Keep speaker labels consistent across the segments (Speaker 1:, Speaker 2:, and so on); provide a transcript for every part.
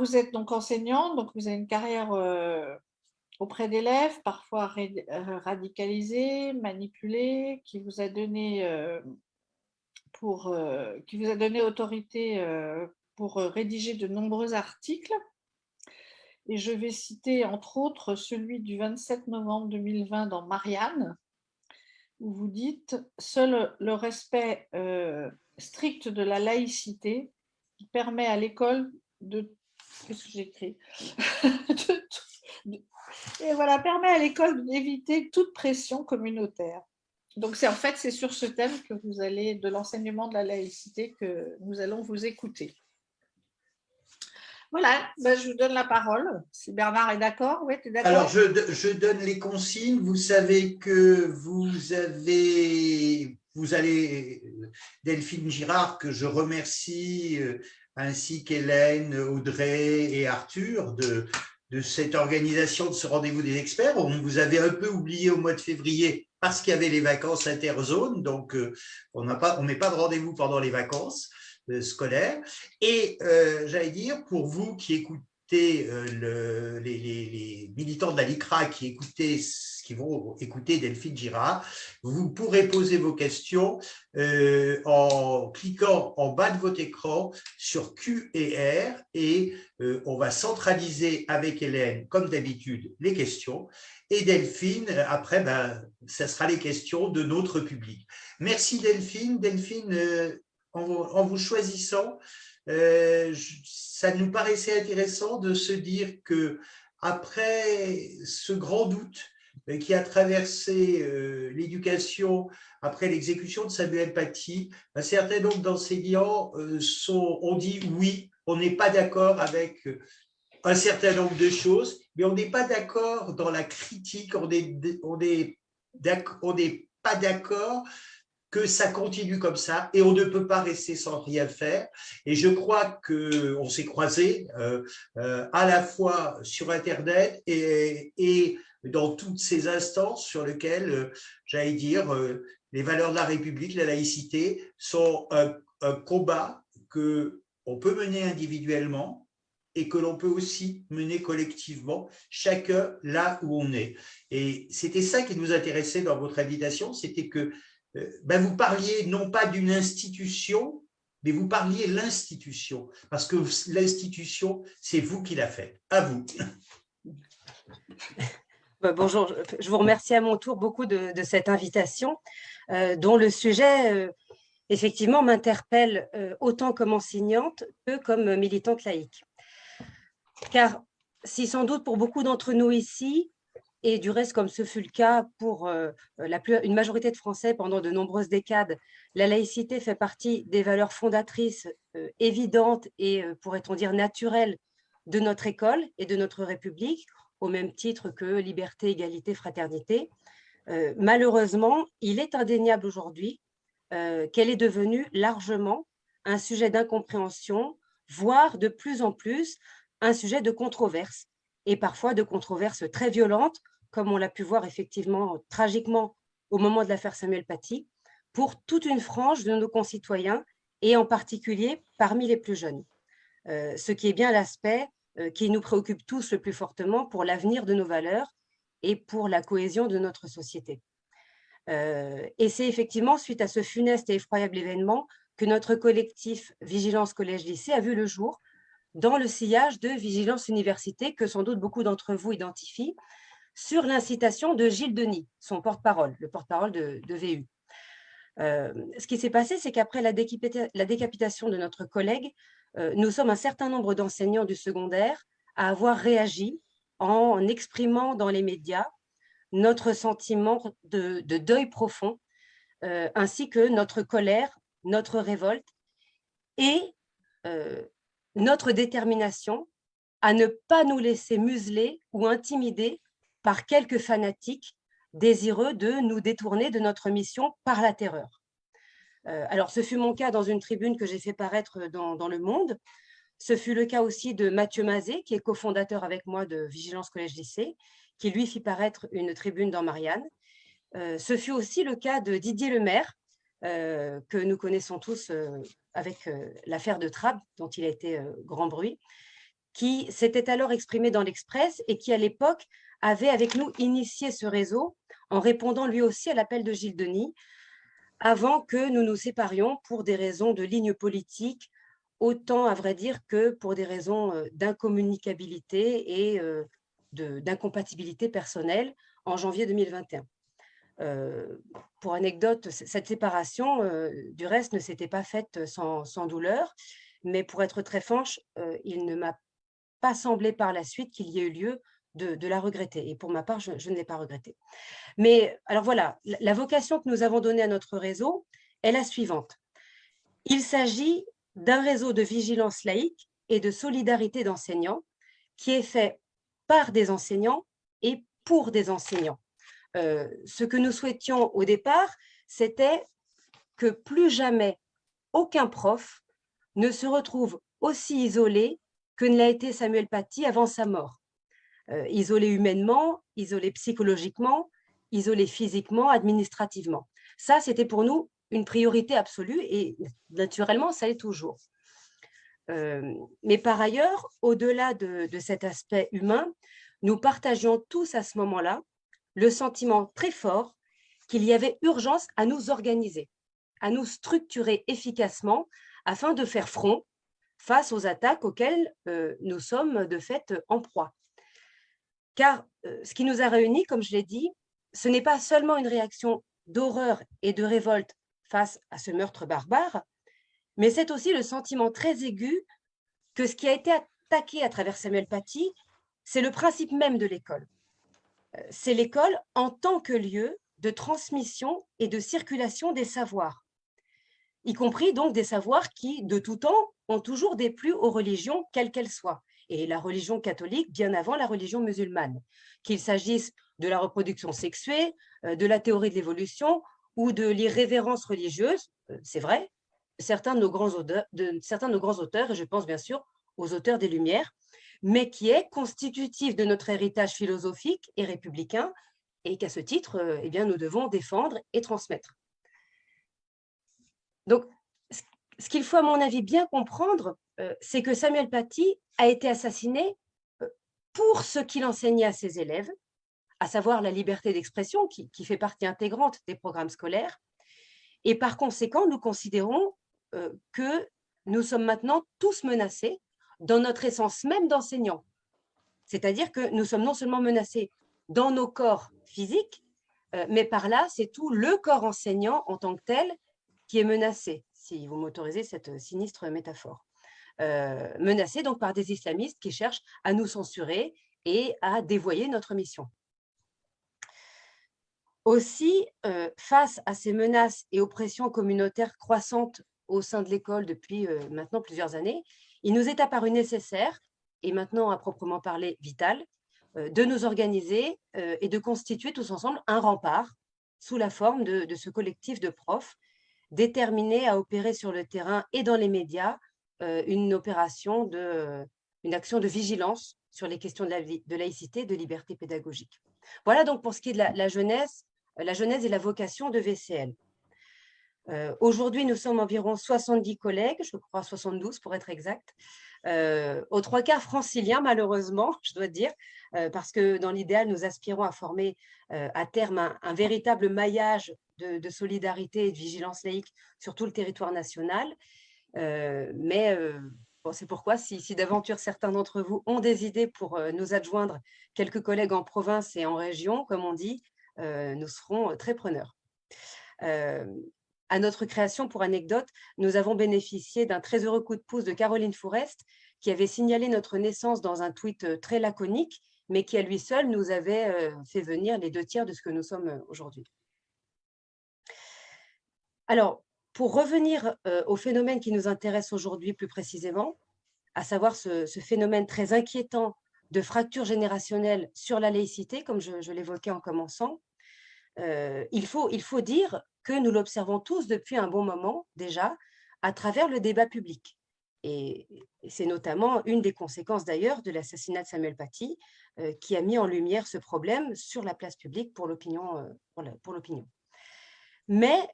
Speaker 1: Vous êtes donc enseignante, donc vous avez une carrière auprès d'élèves, parfois radicalisés, manipulés, qui vous a donné autorité pour rédiger de nombreux articles. Et je vais citer entre autres celui du 27 novembre 2020 dans Marianne, où vous dites « Seul le respect strict de la laïcité qui permet à l'école de… » Qu'est-ce que j'écris Et voilà, permet à l'école d'éviter toute pression communautaire. Donc, en fait, c'est sur ce thème que vous allez, de l'enseignement de la laïcité, que nous allons vous écouter. Voilà, ben, je vous donne la parole. Si Bernard est d'accord, oui, tu es d'accord?
Speaker 2: Alors, je donne les consignes. Vous savez que Delphine Girard, que je remercie, ainsi qu'Hélène, Audrey et Arthur, de cette organisation de ce rendez-vous des experts. On vous avait un peu oublié au mois de février parce qu'il y avait les vacances interzones, donc on met pas de rendez-vous pendant les vacances scolaires. Et j'allais dire, pour vous qui écoutez, les militants de la LICRA qui vont écouter Delphine Girard, vous pourrez poser vos questions en cliquant en bas de votre écran sur Q et R, et on va centraliser avec Hélène, comme d'habitude, les questions. Et Delphine, après, ça sera les questions de notre public. Merci Delphine. Delphine, en vous choisissant, ça nous paraissait intéressant de se dire que après ce grand doute qui a traversé l'éducation après l'exécution de Samuel Paty, un certain nombre d'enseignants ont dit oui, on n'est pas d'accord avec un certain nombre de choses, mais on n'est pas d'accord dans la critique, on n'est pas d'accord que ça continue comme ça et on ne peut pas rester sans rien faire. Et je crois qu'on s'est croisés à la fois sur Internet et dans toutes ces instances sur lesquelles, j'allais dire, les valeurs de la République, la laïcité, sont un combat qu'on peut mener individuellement et que l'on peut aussi mener collectivement, chacun là où on est. Et c'était ça qui nous intéressait dans votre invitation, c'était que vous parliez non pas d'une institution, mais vous parliez l'institution, parce que l'institution, c'est vous qui la faites. À vous.
Speaker 3: Bonjour, je vous remercie à mon tour beaucoup de cette invitation, dont le sujet, effectivement, m'interpelle autant comme enseignante que comme militante laïque. Car si sans doute pour beaucoup d'entre nous ici, et du reste, comme ce fut le cas pour une majorité de Français pendant de nombreuses décades, la laïcité fait partie des valeurs fondatrices évidentes et, pourrait-on dire, naturelles de notre école et de notre République, au même titre que liberté, égalité, fraternité. Malheureusement, il est indéniable aujourd'hui qu'elle est devenue largement un sujet d'incompréhension, voire de plus en plus un sujet de controverse, et parfois de controverses très violentes, comme on l'a pu voir effectivement tragiquement au moment de l'affaire Samuel Paty, pour toute une frange de nos concitoyens, et en particulier parmi les plus jeunes. Ce qui est bien l'aspect qui nous préoccupe tous le plus fortement pour l'avenir de nos valeurs et pour la cohésion de notre société. Et c'est effectivement suite à ce funeste et effroyable événement que notre collectif Vigilance Collège-Lycée a vu le jour dans le sillage de Vigilance Université, que sans doute beaucoup d'entre vous identifient, sur l'incitation de Gilles Denis, son porte-parole, le porte-parole de VU. Ce qui s'est passé, c'est qu'après la décapitation de notre collègue, nous sommes un certain nombre d'enseignants du secondaire à avoir réagi en exprimant dans les médias notre sentiment de deuil profond, ainsi que notre colère, notre révolte et notre détermination à ne pas nous laisser museler ou intimider par quelques fanatiques désireux de nous détourner de notre mission par la terreur. Alors, ce fut mon cas dans une tribune que j'ai fait paraître dans Le Monde. Ce fut le cas aussi de Mathieu Mazet, qui est cofondateur avec moi de Vigilance Collège-Lycée, qui lui fit paraître une tribune dans Marianne. Ce fut aussi le cas de Didier Lemaire, que nous connaissons tous avec l'affaire de Trappes, dont il a été grand bruit, qui s'était alors exprimé dans l'Express et qui, à l'époque, avait avec nous initié ce réseau en répondant lui aussi à l'appel de Gilles Denis, avant que nous nous séparions pour des raisons de ligne politique, autant à vrai dire que pour des raisons d'incommunicabilité et d'incompatibilité personnelle en janvier 2021. Pour anecdote, cette séparation, du reste, ne s'était pas faite sans douleur, mais pour être très franche, il ne m'a pas semblé par la suite qu'il y ait eu lieu de la regretter. Et pour ma part, je ne l'ai pas regretté. Mais alors voilà, la vocation que nous avons donnée à notre réseau est la suivante. Il s'agit d'un réseau de vigilance laïque et de solidarité d'enseignants qui est fait par des enseignants et pour des enseignants. Ce que nous souhaitions au départ, c'était que plus jamais aucun prof ne se retrouve aussi isolé que ne l'a été Samuel Paty avant sa mort. Isolé humainement, isolé psychologiquement, isolé physiquement, administrativement. Ça, c'était pour nous une priorité absolue et naturellement, ça l'est toujours. Mais par ailleurs, au-delà de cet aspect humain, nous partagions tous à ce moment-là le sentiment très fort qu'il y avait urgence à nous organiser, à nous structurer efficacement afin de faire front face aux attaques auxquelles nous sommes de fait en proie. Car ce qui nous a réunis, comme je l'ai dit, ce n'est pas seulement une réaction d'horreur et de révolte face à ce meurtre barbare, mais c'est aussi le sentiment très aigu que ce qui a été attaqué à travers Samuel Paty, c'est le principe même de l'école. C'est l'école en tant que lieu de transmission et de circulation des savoirs, y compris donc des savoirs qui, de tout temps, ont toujours déplu aux religions, quelles qu'elles soient, et la religion catholique bien avant la religion musulmane, qu'il s'agisse de la reproduction sexuée, de la théorie de l'évolution ou de l'irrévérence religieuse, c'est vrai, certains de nos grands auteurs, et je pense bien sûr aux auteurs des Lumières, mais qui est constitutif de notre héritage philosophique et républicain, et qu'à ce titre, eh bien, nous devons défendre et transmettre. Donc, ce qu'il faut, à mon avis, bien comprendre, c'est que Samuel Paty a été assassiné pour ce qu'il enseignait à ses élèves, à savoir la liberté d'expression qui fait partie intégrante des programmes scolaires. Et par conséquent, nous considérons que nous sommes maintenant tous menacés dans notre essence même d'enseignants. C'est-à-dire que nous sommes non seulement menacés dans nos corps physiques, mais par là, c'est tout le corps enseignant en tant que tel qui est menacé, si vous m'autorisez cette sinistre métaphore. Menacé donc par des islamistes qui cherchent à nous censurer et à dévoyer notre mission. Aussi, face à ces menaces et oppressions communautaires croissantes au sein de l'école depuis maintenant plusieurs années, il nous est apparu nécessaire, et maintenant à proprement parler vital, de nous organiser et de constituer tous ensemble un rempart sous la forme de ce collectif de profs déterminés à opérer sur le terrain et dans les médias une action de vigilance sur les questions de laïcité et de liberté pédagogique. Voilà donc pour ce qui est de la genèse et la vocation de VCL. Aujourd'hui, nous sommes environ 70 collègues, je crois 72 pour être exact, aux 3/4 franciliens malheureusement, je dois dire, parce que dans l'idéal, nous aspirons à former à terme un véritable maillage de solidarité et de vigilance laïque sur tout le territoire national. Bon, c'est pourquoi, si d'aventure certains d'entre vous ont des idées pour nous adjoindre quelques collègues en province et en région, comme on dit, nous serons très preneurs. À notre création, pour anecdote, nous avons bénéficié d'un très heureux coup de pouce de Caroline Fourest, qui avait signalé notre naissance dans un tweet très laconique, mais qui à lui seul nous avait fait venir les 2/3 de ce que nous sommes aujourd'hui. Alors, pour revenir au phénomène qui nous intéresse aujourd'hui plus précisément, à savoir ce phénomène très inquiétant de fracture générationnelle sur la laïcité, comme je l'évoquais en commençant, il faut dire que nous l'observons tous depuis un bon moment déjà à travers le débat public. Et c'est notamment une des conséquences d'ailleurs de l'assassinat de Samuel Paty qui a mis en lumière ce problème sur la place publique pour l'opinion. Mais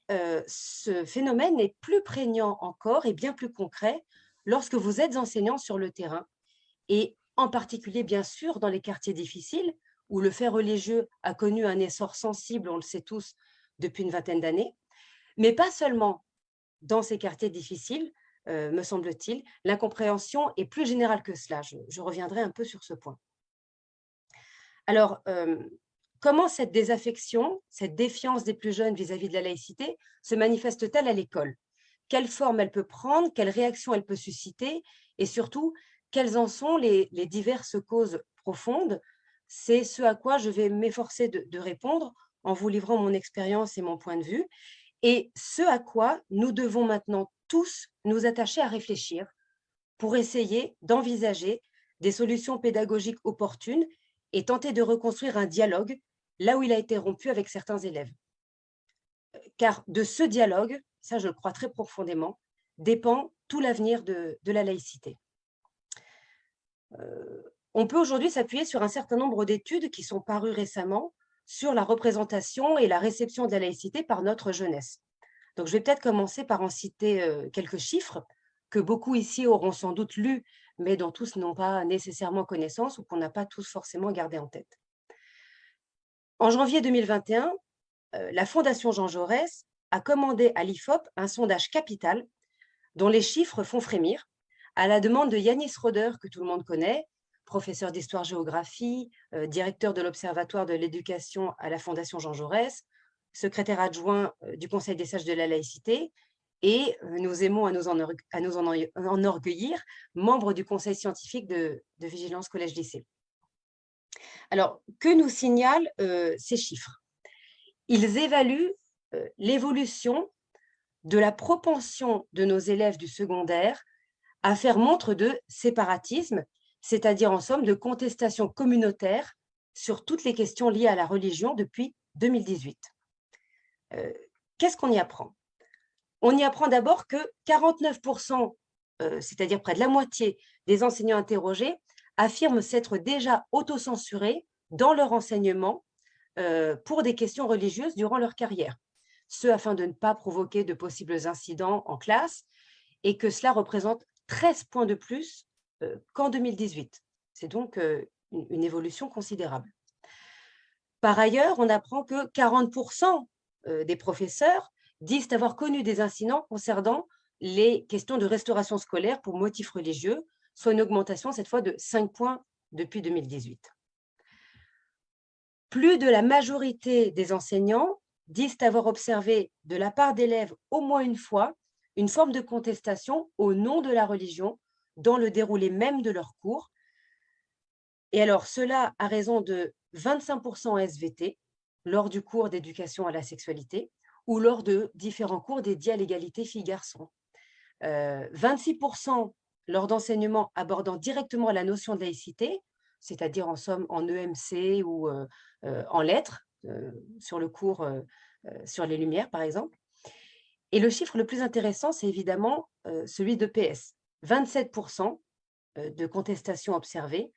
Speaker 3: ce phénomène est plus prégnant encore et bien plus concret lorsque vous êtes enseignant sur le terrain et en particulier, bien sûr, dans les quartiers difficiles, où le fait religieux a connu un essor sensible, on le sait tous, depuis une vingtaine d'années, mais pas seulement dans ces quartiers difficiles, me semble-t-il. L'incompréhension est plus générale que cela. Je reviendrai un peu sur ce point. Alors, comment cette désaffection, cette défiance des plus jeunes vis-à-vis de la laïcité se manifeste-t-elle à l'école? Quelle forme elle peut prendre? Quelle réaction elle peut susciter? Et surtout, quelles en sont les diverses causes profondes? C'est ce à quoi je vais m'efforcer de répondre en vous livrant mon expérience et mon point de vue, et ce à quoi nous devons maintenant tous nous attacher à réfléchir pour essayer d'envisager des solutions pédagogiques opportunes et tenter de reconstruire un dialogue là où il a été rompu avec certains élèves. Car de ce dialogue, ça je le crois très profondément, dépend tout l'avenir de la laïcité. On peut aujourd'hui s'appuyer sur un certain nombre d'études qui sont parues récemment sur la représentation et la réception de la laïcité par notre jeunesse. Donc, je vais peut-être commencer par en citer quelques chiffres que beaucoup ici auront sans doute lus, mais dont tous n'ont pas nécessairement connaissance ou qu'on n'a pas tous forcément gardé en tête. En janvier 2021, la Fondation Jean Jaurès a commandé à l'IFOP un sondage capital dont les chiffres font frémir, à la demande de Yanis Roder, que tout le monde connaît, professeur d'histoire-géographie, directeur de l'Observatoire de l'éducation à la Fondation Jean Jaurès, secrétaire adjoint du Conseil des sages de la laïcité, et nous aimons à nous en enorgueillir, membre du Conseil scientifique de vigilance collège-lycée. Alors, que nous signalent ces chiffres? Ils évaluent l'évolution de la propension de nos élèves du secondaire à faire montre de séparatisme, c'est-à-dire en somme de contestation communautaire sur toutes les questions liées à la religion depuis 2018. Qu'est-ce qu'on y apprend? On y apprend d'abord que 49%, c'est-à-dire près de la moitié des enseignants interrogés, affirment s'être déjà autocensurés dans leur enseignement pour des questions religieuses durant leur carrière, ce afin de ne pas provoquer de possibles incidents en classe, et que cela représente 13 points de plus qu'en 2018. C'est donc une évolution considérable. Par ailleurs, on apprend que 40% des professeurs disent avoir connu des incidents concernant les questions de restauration scolaire pour motifs religieux, soit une augmentation cette fois de 5 points depuis 2018. Plus de la majorité des enseignants disent avoir observé de la part d'élèves au moins une fois une forme de contestation au nom de la religion dans le déroulé même de leurs cours. Et alors, cela à raison de 25% en SVT, lors du cours d'éducation à la sexualité, ou lors de différents cours dédiés à l'égalité filles-garçons. 26% lors d'enseignements abordant directement la notion de laïcité, c'est-à-dire en somme en EMC ou en lettres, sur le cours sur les Lumières, par exemple. Et le chiffre le plus intéressant, c'est évidemment celui d'EPS, 27% de contestation observée.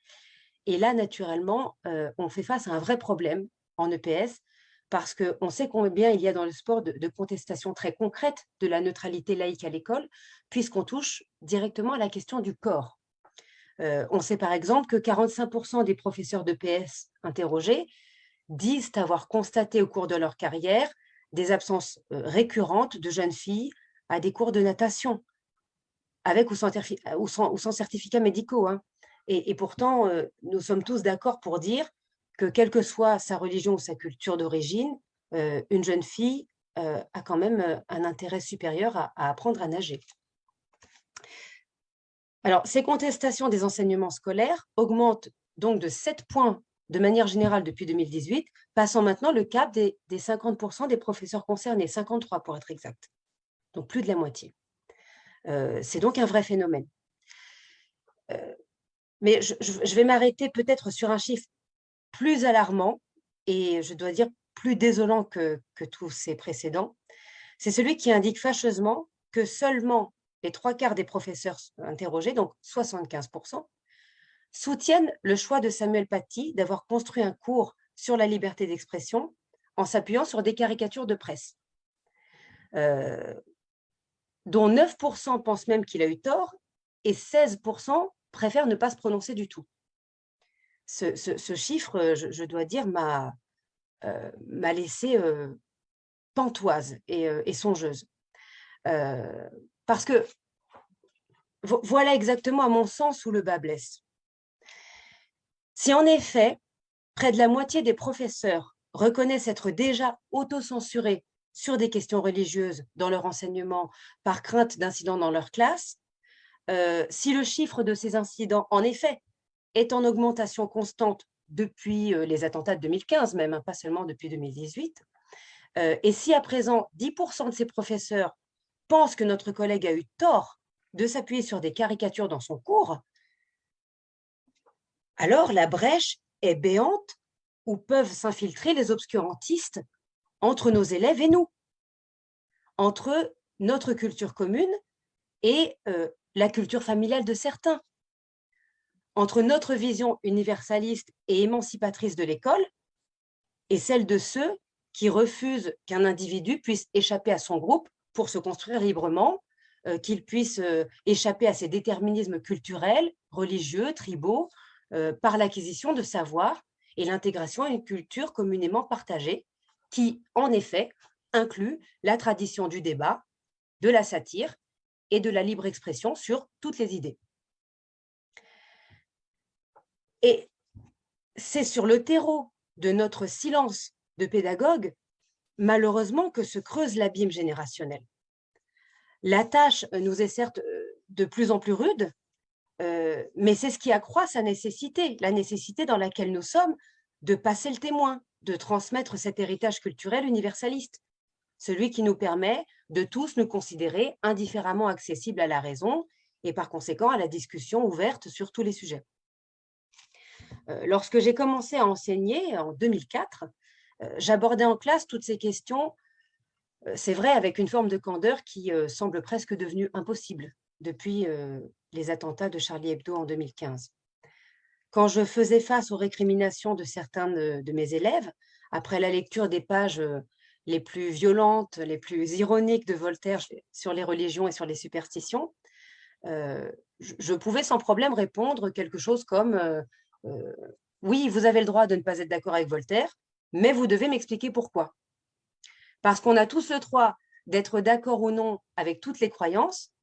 Speaker 3: Et là, naturellement, on fait face à un vrai problème en EPS, parce qu'on sait combien il y a dans le sport de contestations très concrètes de la neutralité laïque à l'école, puisqu'on touche directement à la question du corps. On sait par exemple que 45% des professeurs d'EPS interrogés disent avoir constaté au cours de leur carrière des absences récurrentes de jeunes filles à des cours de natation, avec ou sans certificats médicaux. Hein. Et pourtant, nous sommes tous d'accord pour dire que quelle que soit sa religion ou sa culture d'origine, une jeune fille a quand même un intérêt supérieur à apprendre à nager. Alors, ces contestations des enseignements scolaires augmentent donc de 7 points de manière générale depuis 2018, passant maintenant le cap des 50% des professeurs concernés, 53 pour être exact, donc plus de la moitié. C'est donc un vrai phénomène. Mais je vais m'arrêter peut-être sur un chiffre plus alarmant et je dois dire plus désolant que tous ces précédents. C'est celui qui indique fâcheusement que seulement les 3/4 des professeurs interrogés, donc 75%, soutiennent le choix de Samuel Paty d'avoir construit un cours sur la liberté d'expression en s'appuyant sur des caricatures de presse, dont 9% pensent même qu'il a eu tort et 16% préfèrent ne pas se prononcer du tout. Ce chiffre, je dois dire, m'a laissée pantoise et songeuse. Parce que voilà exactement, à mon sens, où le bât blesse. Si en effet, près de la moitié des professeurs reconnaissent être déjà autocensurés sur des questions religieuses dans leur enseignement par crainte d'incidents dans leur classe, si le chiffre de ces incidents, en effet, est en augmentation constante depuis les attentats de 2015 même, hein, pas seulement depuis 2018, et si à présent 10% de ces professeurs pensent que notre collègue a eu tort de s'appuyer sur des caricatures dans son cours, alors la brèche est béante où peuvent s'infiltrer les obscurantistes entre nos élèves et nous, entre notre culture commune et la culture familiale de certains, entre notre vision universaliste et émancipatrice de l'école et celle de ceux qui refusent qu'un individu puisse échapper à son groupe pour se construire librement, qu'il puisse échapper à ses déterminismes culturels, religieux, tribaux, par l'acquisition de savoir et l'intégration à une culture communément partagée qui, en effet, inclut la tradition du débat, de la satire et de la libre expression sur toutes les idées. Et c'est sur le terreau de notre silence de pédagogue, malheureusement, que se creuse l'abîme générationnel. La tâche nous est certes de plus en plus rude, mais c'est ce qui accroît sa nécessité, la nécessité dans laquelle nous sommes de passer le témoin, de transmettre cet héritage culturel universaliste, celui qui nous permet de tous nous considérer indifféremment accessibles à la raison et par conséquent à la discussion ouverte sur tous les sujets. Lorsque j'ai commencé à enseigner en 2004, j'abordais en classe toutes ces questions, c'est vrai, avec une forme de candeur qui semble presque devenue impossible depuis les attentats de Charlie Hebdo en 2015. Quand je faisais face aux récriminations de certains de mes élèves, après la lecture des pages les plus violentes, les plus ironiques de Voltaire sur les religions et sur les superstitions, je pouvais sans problème répondre quelque chose comme oui, vous avez le droit de ne pas être d'accord avec Voltaire, mais vous devez m'expliquer pourquoi. Parce qu'on a tous le droit d'être d'accord ou non avec toutes les croyances,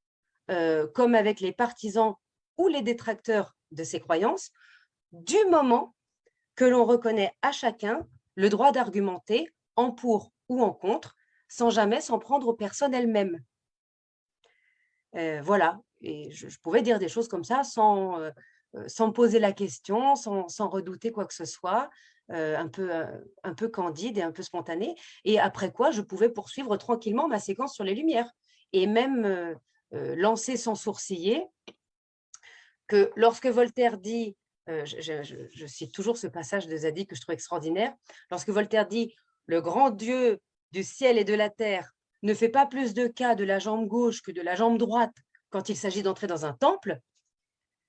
Speaker 3: comme avec les partisans ou les détracteurs de ces croyances, du moment que l'on reconnaît à chacun le droit d'argumenter en pour ou en contre, sans jamais s'en prendre aux personnes elles-mêmes. Voilà, et je pouvais dire des choses comme ça sans me poser la question, sans redouter quoi que ce soit, un peu candide et un peu spontané. Et après quoi, je pouvais poursuivre tranquillement ma séquence sur les Lumières et même lancer sans sourciller que lorsque Voltaire dit, je cite toujours ce passage de Zadig que je trouve extraordinaire, lorsque Voltaire dit « Le grand Dieu du ciel et de la terre ne fait pas plus de cas de la jambe gauche que de la jambe droite quand il s'agit d'entrer dans un temple »,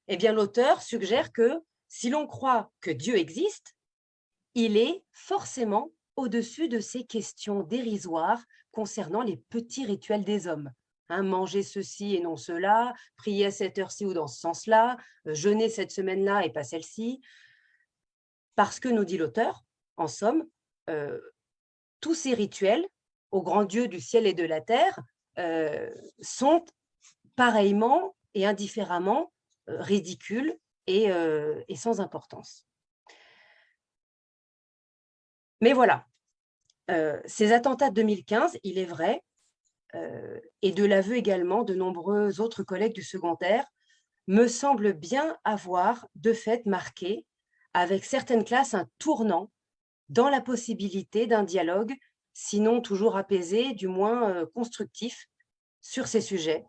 Speaker 3: eh bien l'auteur suggère que si l'on croit que Dieu existe, il est forcément au-dessus de ces questions dérisoires concernant les petits rituels des hommes. Hein, manger ceci et non cela, prier à cette heure-ci ou dans ce sens-là, jeûner cette semaine-là et pas celle-ci. Parce que, nous dit l'auteur, en somme, tous ces rituels, au grand Dieu du ciel et de la terre, sont pareillement et indifféremment ridicules et sans importance. Mais voilà, ces attentats de 2015, il est vrai, et de l'aveu également de nombreux autres collègues du secondaire, me semblent bien avoir de fait marqué, avec certaines classes, un tournant dans la possibilité d'un dialogue, sinon toujours apaisé, du moins constructif, sur ces sujets,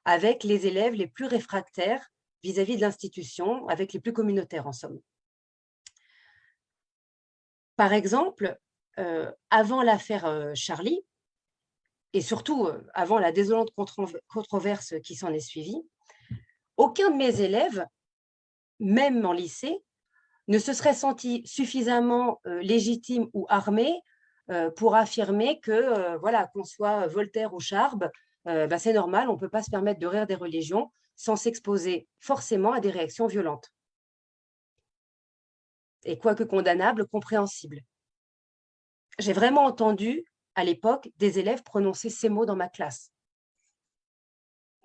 Speaker 3: avec les élèves les plus réfractaires vis-à-vis de l'institution, avec les plus communautaires en somme. Par exemple, avant l'affaire Charlie, et surtout avant la désolante controverse qui s'en est suivie, aucun de mes élèves, même en lycée, ne se serait senti suffisamment légitime ou armé pour affirmer que, voilà, qu'on soit Voltaire ou Charb, c'est normal, on ne peut pas se permettre de rire des religions, sans s'exposer forcément à des réactions violentes. Et quoique condamnables, compréhensibles. J'ai vraiment entendu, à l'époque, des élèves prononcer ces mots dans ma classe.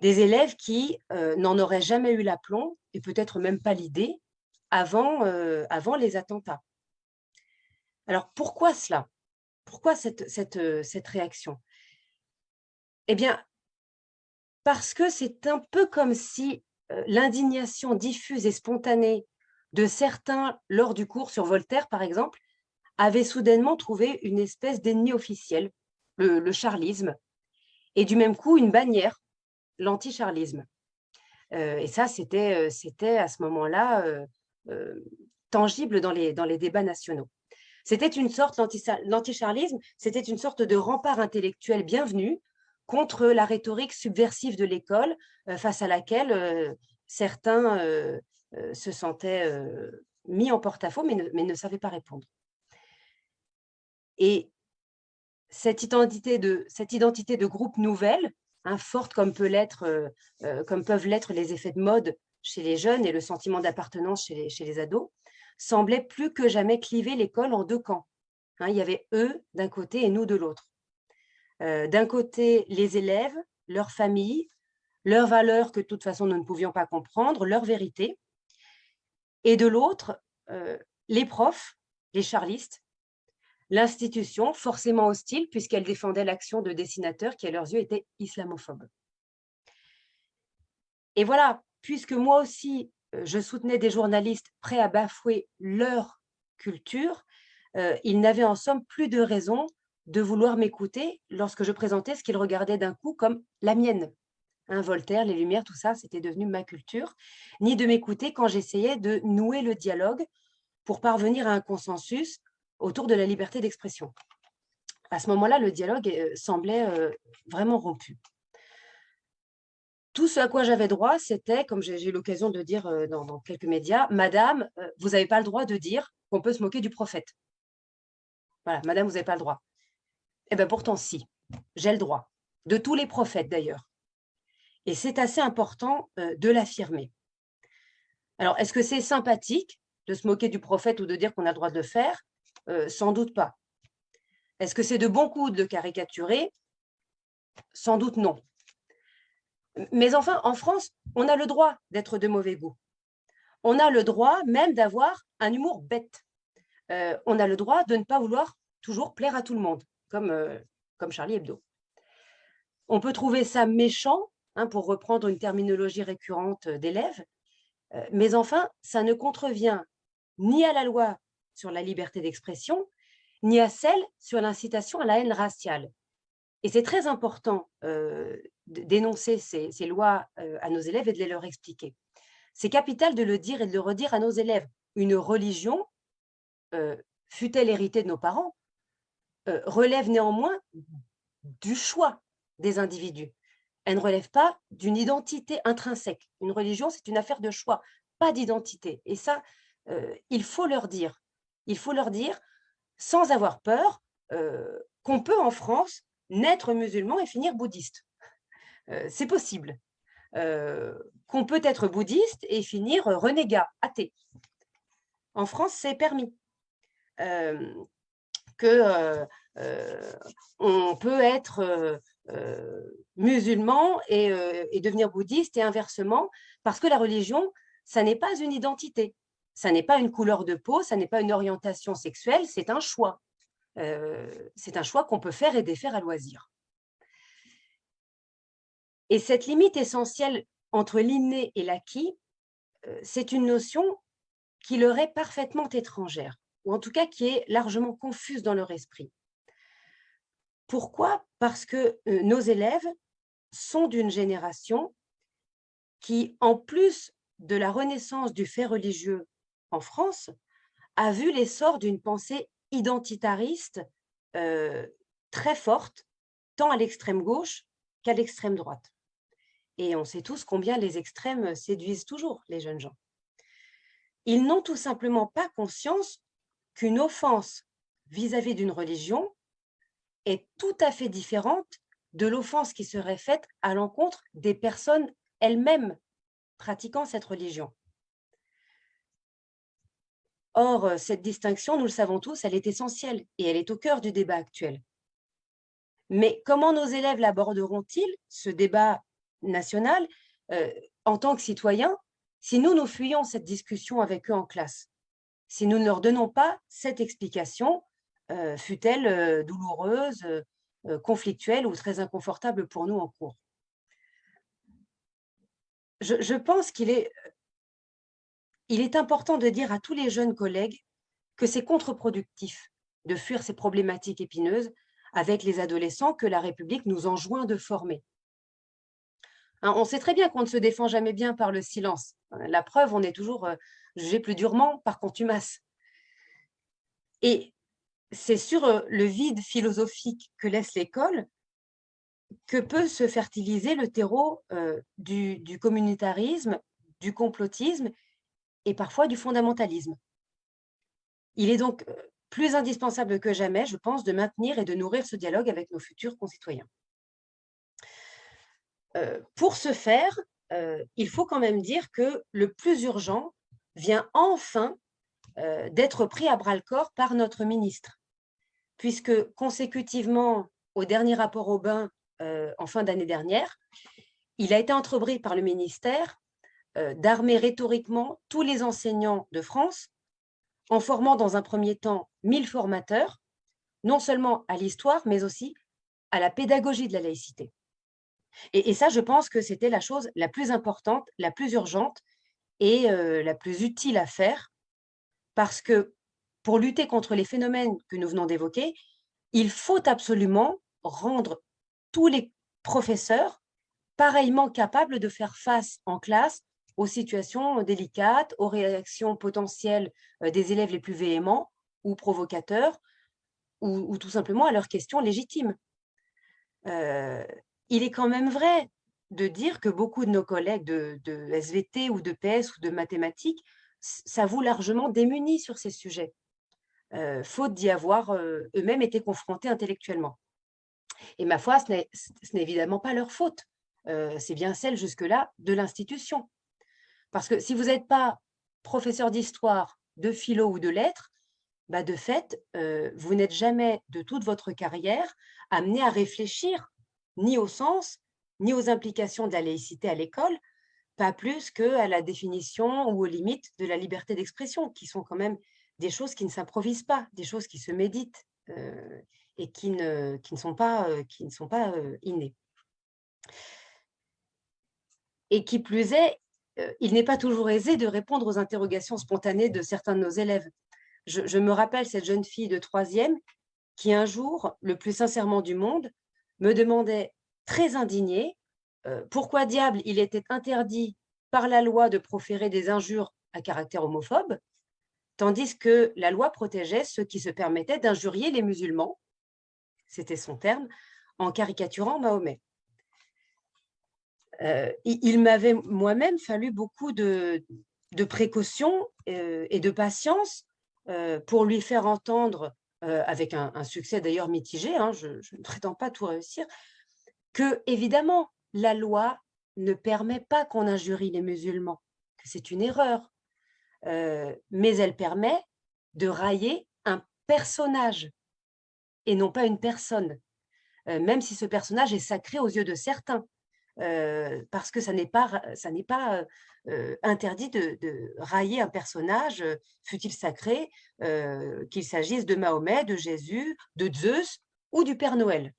Speaker 3: Des élèves qui n'en auraient jamais eu l'aplomb, et peut-être même pas l'idée, avant les attentats. Alors, pourquoi cela? Pourquoi cette réaction? Eh bien, parce que c'est un peu comme si l'indignation diffuse et spontanée de certains lors du cours sur Voltaire, par exemple, avait soudainement trouvé une espèce d'ennemi officiel, le charlisme, et du même coup une bannière, l'anti-charlisme. Et ça, c'était à ce moment-là tangible dans les débats nationaux. C'était une sorte, l'anti-charlisme, c'était une sorte de rempart intellectuel bienvenu contre la rhétorique subversive de l'école, face à laquelle certains se sentaient mis en porte-à-faux, mais ne savaient pas répondre. Et cette identité de groupe nouvelle, forte comme peuvent l'être les effets de mode chez les jeunes et le sentiment d'appartenance chez les ados, semblait plus que jamais cliver l'école en deux camps. Il y avait eux d'un côté et nous de l'autre. D'un côté, les élèves, leurs familles, leurs valeurs que de toute façon nous ne pouvions pas comprendre, leur vérité. Et de l'autre, les profs, les charlistes, l'institution, forcément hostile, puisqu'elle défendait l'action de dessinateurs qui, à leurs yeux, étaient islamophobes. Et voilà, puisque moi aussi, je soutenais des journalistes prêts à bafouer leur culture, ils n'avaient en somme plus de raison de vouloir m'écouter lorsque je présentais ce qu'ils regardaient d'un coup comme la mienne. Voltaire, les Lumières, tout ça, c'était devenu ma culture, ni de m'écouter quand j'essayais de nouer le dialogue pour parvenir à un consensus autour de la liberté d'expression. À ce moment-là, le dialogue semblait vraiment rompu. Tout ce à quoi j'avais droit, c'était, comme j'ai eu l'occasion de dire dans quelques médias, « Madame, vous n'avez pas le droit de dire qu'on peut se moquer du prophète. » Voilà, « Madame, vous n'avez pas le droit. » Eh bien, pourtant, si, j'ai le droit. De tous les prophètes, d'ailleurs. Et c'est assez important de l'affirmer. Alors, est-ce que c'est sympathique de se moquer du prophète ou de dire qu'on a le droit de le faire? Sans doute pas. Est-ce que c'est de bon goût de le caricaturer? Sans doute non. Mais enfin, en France, on a le droit d'être de mauvais goût. On a le droit même d'avoir un humour bête. On a le droit de ne pas vouloir toujours plaire à tout le monde, comme Charlie Hebdo. On peut trouver ça méchant, pour reprendre une terminologie récurrente d'élèves, mais enfin, ça ne contrevient ni à la loi sur la liberté d'expression, ni à celle sur l'incitation à la haine raciale. Et c'est très important d'énoncer ces lois à nos élèves et de les leur expliquer. C'est capital de le dire et de le redire à nos élèves. Une religion, fût-elle héritée de nos parents, relève néanmoins du choix des individus. Elle ne relève pas d'une identité intrinsèque. Une religion, c'est une affaire de choix, pas d'identité. Et ça, il faut leur dire. Il faut leur dire, sans avoir peur, qu'on peut en France naître musulman et finir bouddhiste. C'est possible. Qu'on peut être bouddhiste et finir renégat, athée. En France, c'est permis. On peut être musulman et devenir bouddhiste et inversement, parce que la religion, ça n'est pas une identité, ça n'est pas une couleur de peau, ça n'est pas une orientation sexuelle, c'est un choix. C'est un choix qu'on peut faire et défaire à loisir. Et cette limite essentielle entre l'inné et l'acquis, c'est une notion qui leur est parfaitement étrangère, ou en tout cas qui est largement confuse dans leur esprit. Pourquoi? Parce que nos élèves sont d'une génération qui, en plus de la renaissance du fait religieux en France, a vu l'essor d'une pensée identitariste très forte, tant à l'extrême gauche qu'à l'extrême droite. Et on sait tous combien les extrêmes séduisent toujours les jeunes gens. Ils n'ont tout simplement pas conscience qu'une offense vis-à-vis d'une religion est tout à fait différente de l'offense qui serait faite à l'encontre des personnes elles-mêmes pratiquant cette religion. Or, cette distinction, nous le savons tous, elle est essentielle et elle est au cœur du débat actuel. Mais comment nos élèves l'aborderont-ils, ce débat national, en tant que citoyens, si nous fuyons cette discussion avec eux en classe, si nous ne leur donnons pas cette explication, fût-elle douloureuse, conflictuelle ou très inconfortable pour nous en cours. Je pense qu'il est important de dire à tous les jeunes collègues que c'est contre-productif de fuir ces problématiques épineuses avec les adolescents que la République nous enjoint de former. Hein, on sait très bien qu'on ne se défend jamais bien par le silence. La preuve, on est toujours jugé plus durement par contumace. Et c'est sur le vide philosophique que laisse l'école que peut se fertiliser le terreau du communautarisme, du complotisme et parfois du fondamentalisme. Il est donc plus indispensable que jamais, je pense, de maintenir et de nourrir ce dialogue avec nos futurs concitoyens. Pour ce faire, il faut quand même dire que le plus urgent vient enfin d'être pris à bras-le-corps par notre ministre, puisque consécutivement au dernier rapport Aubin en fin d'année dernière, il a été entrepris par le ministère d'armer rhétoriquement tous les enseignants de France en formant dans un premier temps 1000 formateurs, non seulement à l'histoire, mais aussi à la pédagogie de la laïcité. Et ça, je pense que c'était la chose la plus importante, la plus urgente et la plus utile à faire, parce que pour lutter contre les phénomènes que nous venons d'évoquer, il faut absolument rendre tous les professeurs pareillement capables de faire face en classe aux situations délicates, aux réactions potentielles des élèves les plus véhéments ou provocateurs, ou tout simplement à leurs questions légitimes. Il est quand même vrai de dire que beaucoup de nos collègues de SVT ou de PS ou de mathématiques s'avouent largement démunis sur ces sujets, faute d'y avoir eux-mêmes été confrontés intellectuellement. Et ma foi, ce n'est évidemment pas leur faute, c'est bien celle jusque-là de l'institution. Parce que si vous n'êtes pas professeur d'histoire, de philo ou de lettres, bah de fait, vous n'êtes jamais de toute votre carrière amené à réfléchir ni au sens, ni aux implications de la laïcité à l'école, pas plus qu'à la définition ou aux limites de la liberté d'expression, qui sont quand même des choses qui ne s'improvisent pas, des choses qui se méditent et qui ne sont pas innées. Et qui plus est, il n'est pas toujours aisé de répondre aux interrogations spontanées de certains de nos élèves. Je me rappelle cette jeune fille de 3e qui un jour, le plus sincèrement du monde, me demandait très indignée pourquoi diable il était interdit par la loi de proférer des injures à caractère homophobe, tandis que la loi protégeait ceux qui se permettaient d'injurier les musulmans, c'était son terme, en caricaturant Mahomet. Il m'avait moi-même fallu beaucoup de précautions et de patience pour lui faire entendre, avec un succès d'ailleurs mitigé, hein, je ne prétends pas tout réussir, que évidemment la loi ne permet pas qu'on injurie les musulmans, que c'est une erreur, mais elle permet de railler un personnage et non pas une personne, même si ce personnage est sacré aux yeux de certains. Parce que ça n'est pas interdit de railler un personnage, fût-il sacré, qu'il s'agisse de Mahomet, de Jésus, de Zeus ou du Père Noël.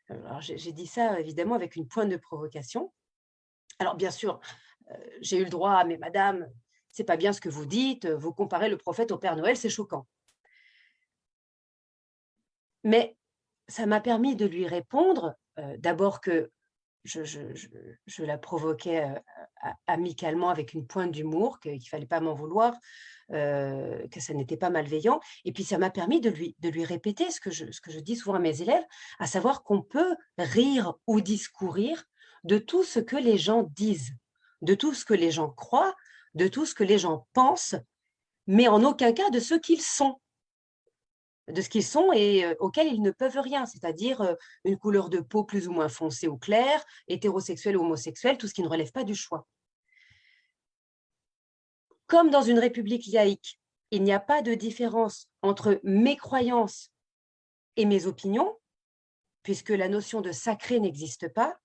Speaker 3: Alors, j'ai dit ça évidemment avec une pointe de provocation. Alors bien sûr, j'ai eu le droit, mais madame, c'est pas bien ce que vous dites, vous comparez le prophète au Père Noël, c'est choquant. Mais ça m'a permis de lui répondre, d'abord que je la provoquais amicalement avec une pointe d'humour, qu'il ne fallait pas m'en vouloir, que ça n'était pas malveillant. Et puis, ça m'a permis de lui répéter ce que je dis souvent à mes élèves, à savoir qu'on peut rire ou discourir de tout ce que les gens disent, de tout ce que les gens croient, de tout ce que les gens pensent, mais en aucun cas de ce qu'ils sont. De ce qu'ils sont et auxquels ils ne peuvent rien, c'est-à-dire une couleur de peau plus ou moins foncée ou claire, hétérosexuel ou homosexuel, tout ce qui ne relève pas du choix. comme dans une république laïque, il n'y a pas de différence entre mes croyances et mes opinions, puisque la notion de sacré n'existe pas,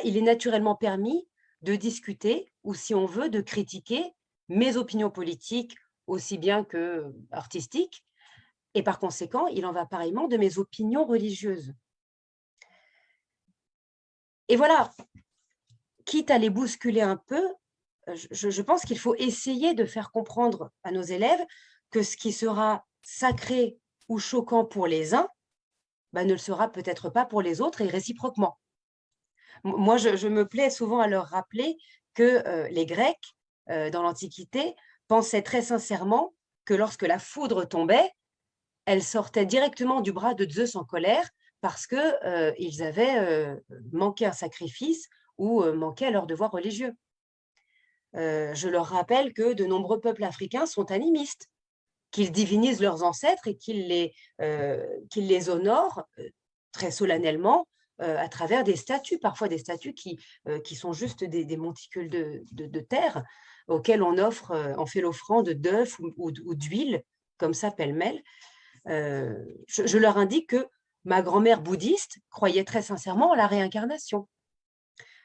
Speaker 3: il est naturellement permis de discuter ou, si on veut, de critiquer mes opinions politiques aussi bien que artistiques. Et par conséquent, il en va pareillement de mes opinions religieuses. Et voilà, quitte à les bousculer un peu, je pense qu'il faut essayer de faire comprendre à nos élèves que ce qui sera sacré ou choquant pour les uns ne le sera peut-être pas pour les autres et réciproquement. Moi, je me plais souvent à leur rappeler que les Grecs, dans l'Antiquité, pensaient très sincèrement que lorsque la foudre tombait, elle sortait directement du bras de Zeus en colère parce qu'ils avaient manqué un sacrifice ou manqué à leur devoir religieux. Je leur rappelle que de nombreux peuples africains sont animistes, qu'ils divinisent leurs ancêtres et qu'ils les honorent très solennellement à travers des statues, parfois des statues qui sont juste des monticules de terre auxquels on fait l'offrande d'œufs ou d'huile, comme ça, pêle-mêle. Je leur indique que ma grand-mère bouddhiste croyait très sincèrement à la réincarnation.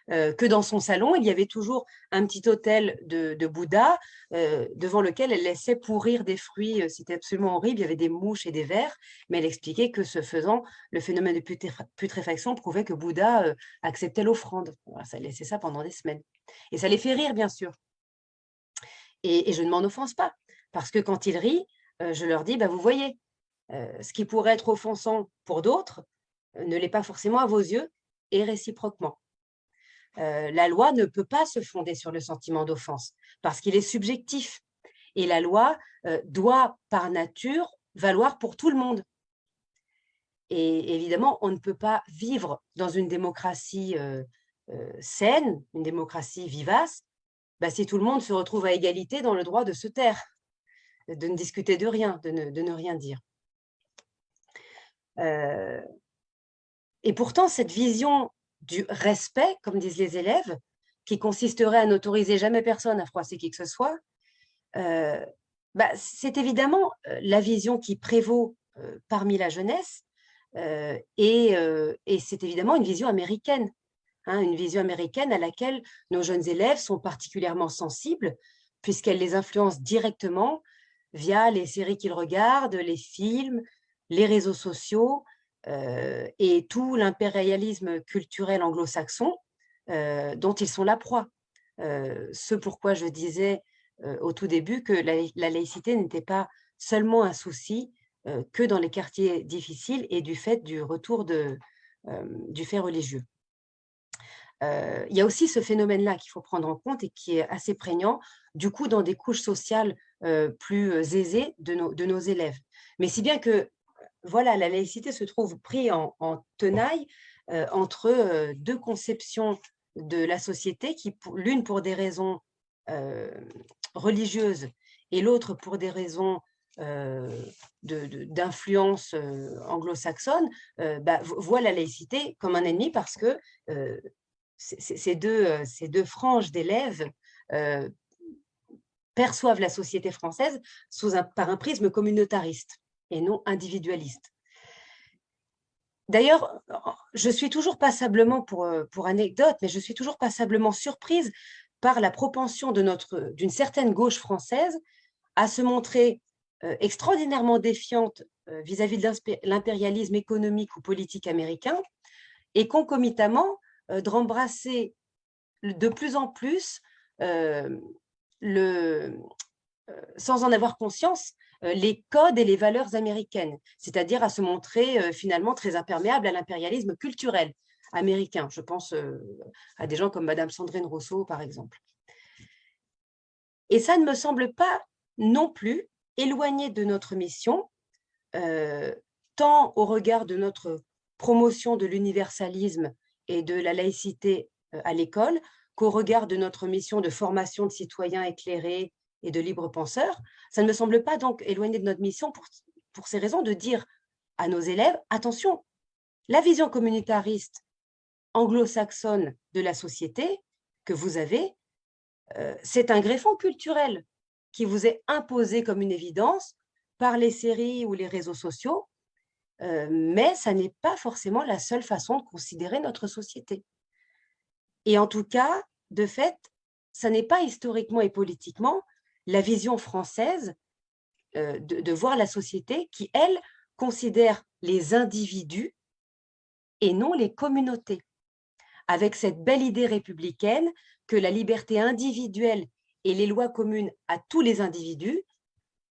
Speaker 3: Que dans son salon, il y avait toujours un petit autel de Bouddha devant lequel elle laissait pourrir des fruits. C'était absolument horrible, il y avait des mouches et des vers, mais elle expliquait que ce faisant, le phénomène de putréfaction prouvait que Bouddha acceptait l'offrande. Voilà, ça laissait ça pendant des semaines. Et ça les fait rire, bien sûr. Et je ne m'en offense pas, parce que quand ils rient, je leur dis, vous voyez, ce qui pourrait être offensant pour d'autres ne l'est pas forcément à vos yeux, et réciproquement. La loi ne peut pas se fonder sur le sentiment d'offense parce qu'il est subjectif. Et la loi doit, par nature, valoir pour tout le monde. Et évidemment, on ne peut pas vivre dans une démocratie saine, une démocratie vivace, si tout le monde se retrouve à égalité dans le droit de se taire, de ne discuter de rien, de ne rien dire. Et pourtant, cette vision du respect, comme disent les élèves, qui consisterait à n'autoriser jamais personne à froisser qui que ce soit, c'est évidemment la vision qui prévaut parmi la jeunesse et c'est évidemment une vision américaine, une vision américaine à laquelle nos jeunes élèves sont particulièrement sensibles puisqu'elle les influence directement via les séries qu'ils regardent, les films, les réseaux sociaux, et tout l'impérialisme culturel anglo-saxon dont ils sont la proie. Ce pourquoi je disais au tout début que la laïcité n'était pas seulement un souci que dans les quartiers difficiles et du fait du retour du fait religieux. Il y a aussi ce phénomène-là qu'il faut prendre en compte et qui est assez prégnant, du coup, dans des couches sociales plus aisées de nos élèves. Mais si bien que voilà, la laïcité se trouve pris en tenaille entre deux conceptions de la société, l'une pour des raisons religieuses et l'autre pour des raisons d'influence anglo-saxonne, voient la laïcité comme un ennemi parce que ces deux franges d'élèves perçoivent la société française par un prisme communautariste et non individualiste. D'ailleurs, je suis toujours passablement, pour anecdote, mais je suis toujours passablement surprise par la propension d'une certaine gauche française à se montrer extraordinairement défiante vis-à-vis de l'impérialisme économique ou politique américain et concomitamment d'embrasser de plus en plus, sans en avoir conscience, les codes et les valeurs américaines, c'est-à-dire à se montrer finalement très imperméable à l'impérialisme culturel américain. Je pense à des gens comme Madame Sandrine Rousseau, par exemple. Et ça ne me semble pas non plus éloigné de notre mission, tant au regard de notre promotion de l'universalisme et de la laïcité à l'école, qu'au regard de notre mission de formation de citoyens éclairés et de libres penseurs. Ça ne me semble pas donc éloigné de notre mission pour ces raisons de dire à nos élèves, attention, la vision communautariste anglo-saxonne de la société que vous avez, c'est un greffon culturel qui vous est imposée comme une évidence par les séries ou les réseaux sociaux, mais ça n'est pas forcément la seule façon de considérer notre société. Et en tout cas, de fait, ça n'est pas historiquement et politiquement la vision française de voir la société qui, elle, considère les individus et non les communautés, avec cette belle idée républicaine que la liberté individuelle et les lois communes à tous les individus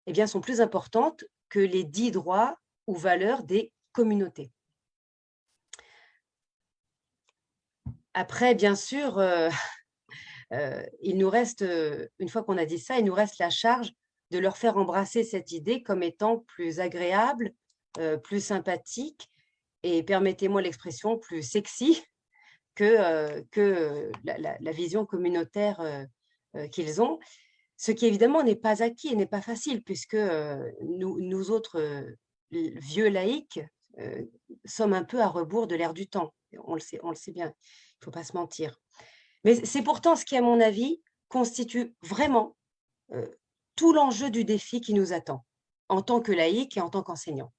Speaker 3: eh bien, sont plus importantes que les dits droits ou valeurs des communautés. Après, bien sûr, il nous reste, une fois qu'on a dit ça, il nous reste la charge de leur faire embrasser cette idée comme étant plus agréable, plus sympathique et, permettez-moi l'expression, plus sexy que la vision communautaire qu'ils ont. Ce qui évidemment n'est pas acquis et n'est pas facile puisque nous autres vieux laïcs sommes un peu à rebours de l'ère du temps. On le sait bien, il ne faut pas se mentir. Mais c'est pourtant ce qui, à mon avis, constitue vraiment tout l'enjeu du défi qui nous attend en tant que laïcs et en tant qu'enseignants.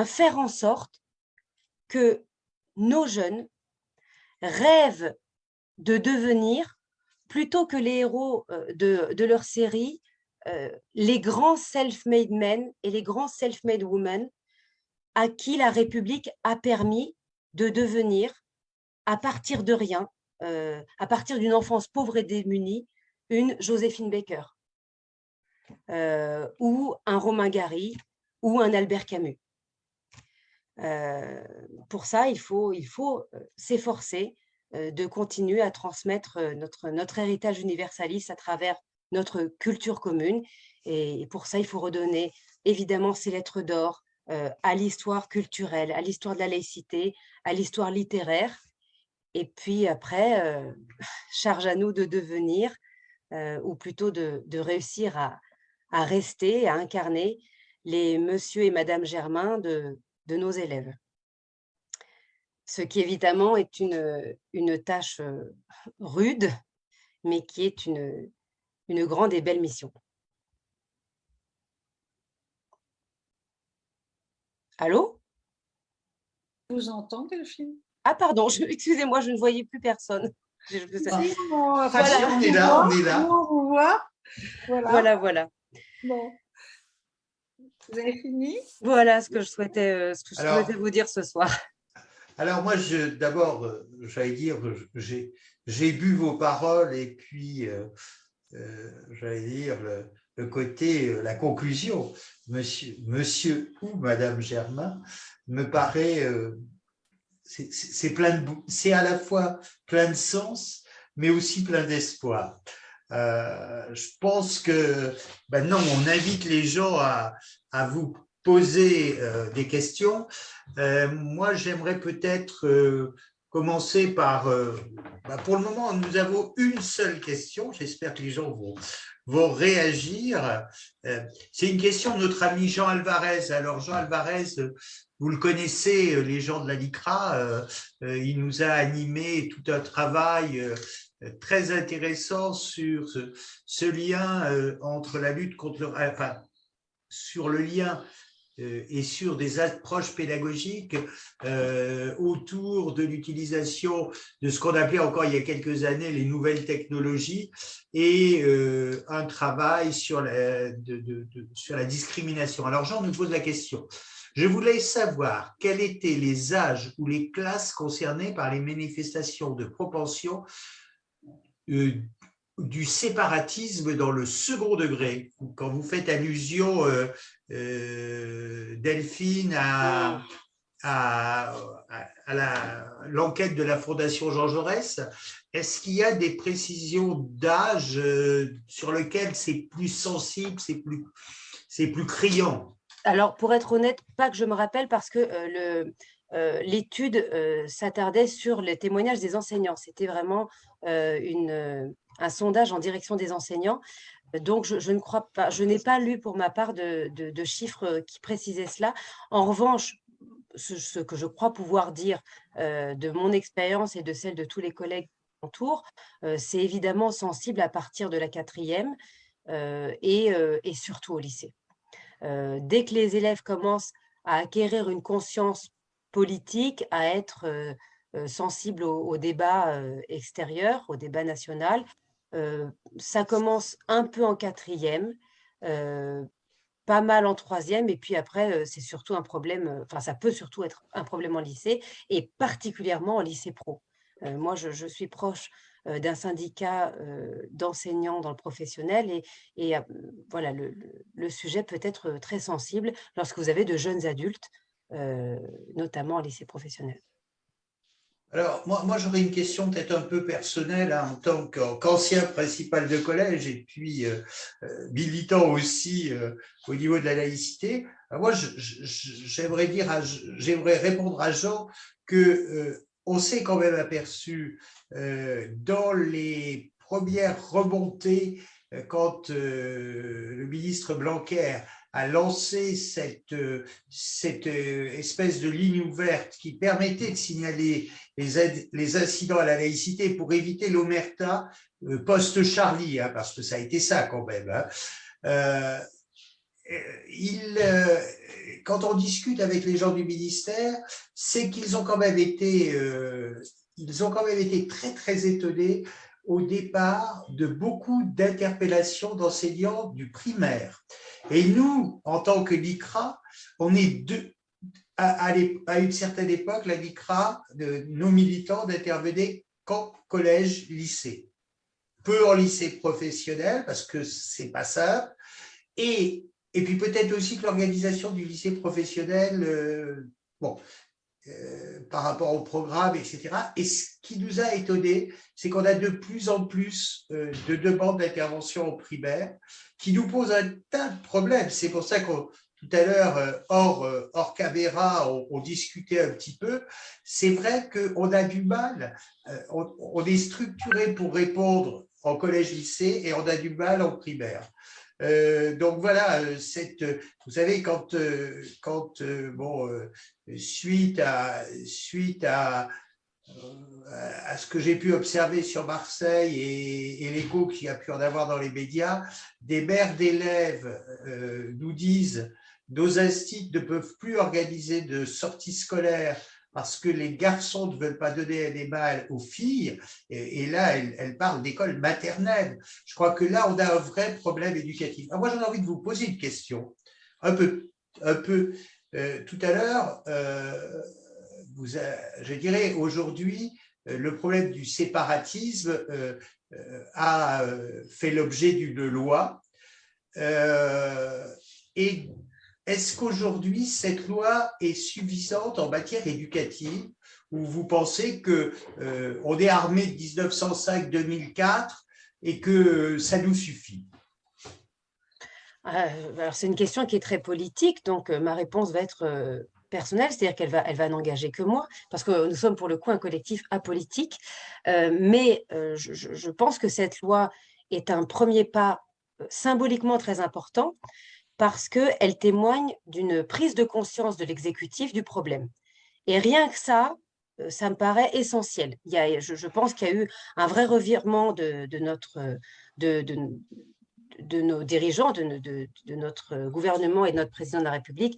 Speaker 3: Faire en sorte que nos jeunes rêvent de devenir, plutôt que les héros de leur série, les grands self-made men et les grands self-made women à qui la République a permis de devenir, à partir de rien, à partir d'une enfance pauvre et démunie, une Joséphine Baker, ou un Romain Gary, ou un Albert Camus. Pour ça, il faut s'efforcer de continuer à transmettre notre héritage universaliste à travers notre culture commune. Et pour ça, il faut redonner évidemment ces lettres d'or à l'histoire culturelle, à l'histoire de la laïcité, à l'histoire littéraire. Et puis après, charge à nous de devenir, ou plutôt de réussir à rester, à incarner les monsieur et madame Germain de nos élèves. Ce qui évidemment est une tâche rude, mais qui est une grande et belle mission. Allô?
Speaker 1: Je vous entends, Delphine?
Speaker 3: Ah pardon, excusez-moi, je ne voyais plus personne.
Speaker 1: Si,
Speaker 2: voilà, on est là, on est là.
Speaker 1: On vous voit.
Speaker 3: Voilà.
Speaker 1: Bon. Vous avez fini?
Speaker 3: Voilà ce que je souhaitais vous dire ce soir.
Speaker 2: Alors moi, d'abord, j'allais dire, j'ai bu vos paroles et puis, j'allais dire, le côté, la conclusion, monsieur ou madame Germain, me paraît, c'est à la fois plein de sens, mais aussi plein d'espoir. Je pense que maintenant, on invite les gens à vous poser des questions. Moi, j'aimerais peut-être commencer par… pour le moment, nous avons une seule question. J'espère que les gens vont réagir. C'est une question de notre ami Jean Alvarez. Alors, Jean Alvarez, vous le connaissez, les gens de la LICRA, il nous a animé tout un travail très intéressant sur ce lien entre la lutte contre sur le lien et sur des approches pédagogiques autour de l'utilisation de ce qu'on appelait encore il y a quelques années les nouvelles technologies et un travail sur la discrimination. Alors Jean nous pose la question. Je voulais savoir quels étaient les âges ou les classes concernées par les manifestations de propension du séparatisme dans le second degré, quand vous faites allusion, Delphine, à l'enquête de la Fondation Jean Jaurès, est-ce qu'il y a des précisions d'âge sur lesquelles c'est plus sensible, c'est plus criant? Alors, pour être honnête, pas que je me rappelle, parce que l'étude s'attardait sur les témoignages des enseignants. C'était vraiment un sondage en direction des enseignants. Donc, je ne crois pas, je n'ai pas lu pour ma part de chiffres qui précisaient cela. En revanche, ce que je crois pouvoir dire de mon expérience et de celle de tous les collègues qui m'entourent, c'est évidemment sensible à partir de la 4e.
Speaker 3: et surtout au lycée. Dès que les élèves commencent à acquérir une conscience politique, à être sensibles au débat extérieur, au débat national, ça commence un peu en quatrième, pas mal en troisième, et puis après, c'est surtout un problème, enfin, ça peut surtout être un problème en lycée, et particulièrement en lycée pro. Moi, je suis proche d'un syndicat d'enseignants dans le professionnel, et voilà, le sujet peut être très sensible lorsque vous avez de jeunes adultes, notamment en lycée professionnel.
Speaker 2: Alors, moi j'aurais une question peut-être un peu personnelle hein, en tant qu'ancien principal de collège et puis militant aussi au niveau de la laïcité. Alors moi, j'aimerais répondre à Jean que on s'est quand même aperçu dans les premières remontées quand le ministre Blanquer a lancé cette espèce de ligne ouverte qui permettait de signaler les incidents à la laïcité pour éviter l'omerta post-Charlie, hein, parce que ça a été ça quand même. Hein. Euh, quand on discute avec les gens du ministère, c'est qu'ils ont quand même été, très très étonnés au départ de beaucoup d'interpellations d'enseignants du primaire. Et nous, en tant que LICRA, on est à une certaine époque, la LICRA, nos militants n'intervenaient qu'en collège, lycée. Peu en lycée professionnel, parce que c'est pas simple. Et puis peut-être aussi que l'organisation du lycée professionnel, par rapport au programme, etc. Et ce qui nous a étonnés, c'est qu'on a de plus en plus de demandes d'intervention au primaire qui nous posent un tas de problèmes. C'est pour ça qu'on tout à l'heure, hors caméra, on discutait un petit peu. C'est vrai qu'on a du mal, on est structuré pour répondre en collège-lycée et on a du mal en primaire. Donc voilà, vous savez, suite à ce que j'ai pu observer sur Marseille et l'écho qu'il y a pu en avoir dans les médias, des mères d'élèves nous disent nos instituts ne peuvent plus organiser de sorties scolaires parce que les garçons ne veulent pas donner des balles aux filles, et là, elle parle d'école maternelle. Je crois que là, on a un vrai problème éducatif. Alors moi, j'en ai envie de vous poser une question, un peu tout à l'heure, je dirais aujourd'hui, le problème du séparatisme a fait l'objet d'une loi. Et est-ce qu'aujourd'hui, cette loi est suffisante en matière éducative, ou vous pensez qu'on est armé de 1905-2004 et que ça nous suffit?
Speaker 3: Alors, c'est une question qui est très politique, donc ma réponse va être personnelle, c'est-à-dire elle va n'engager que moi, parce que nous sommes pour le coup un collectif apolitique, mais je pense que cette loi est un premier pas symboliquement très important, parce qu'elle témoigne d'une prise de conscience de l'exécutif du problème. Et rien que ça me paraît essentiel. Je pense qu'il y a eu un vrai revirement de nos dirigeants, de notre gouvernement et de notre président de la République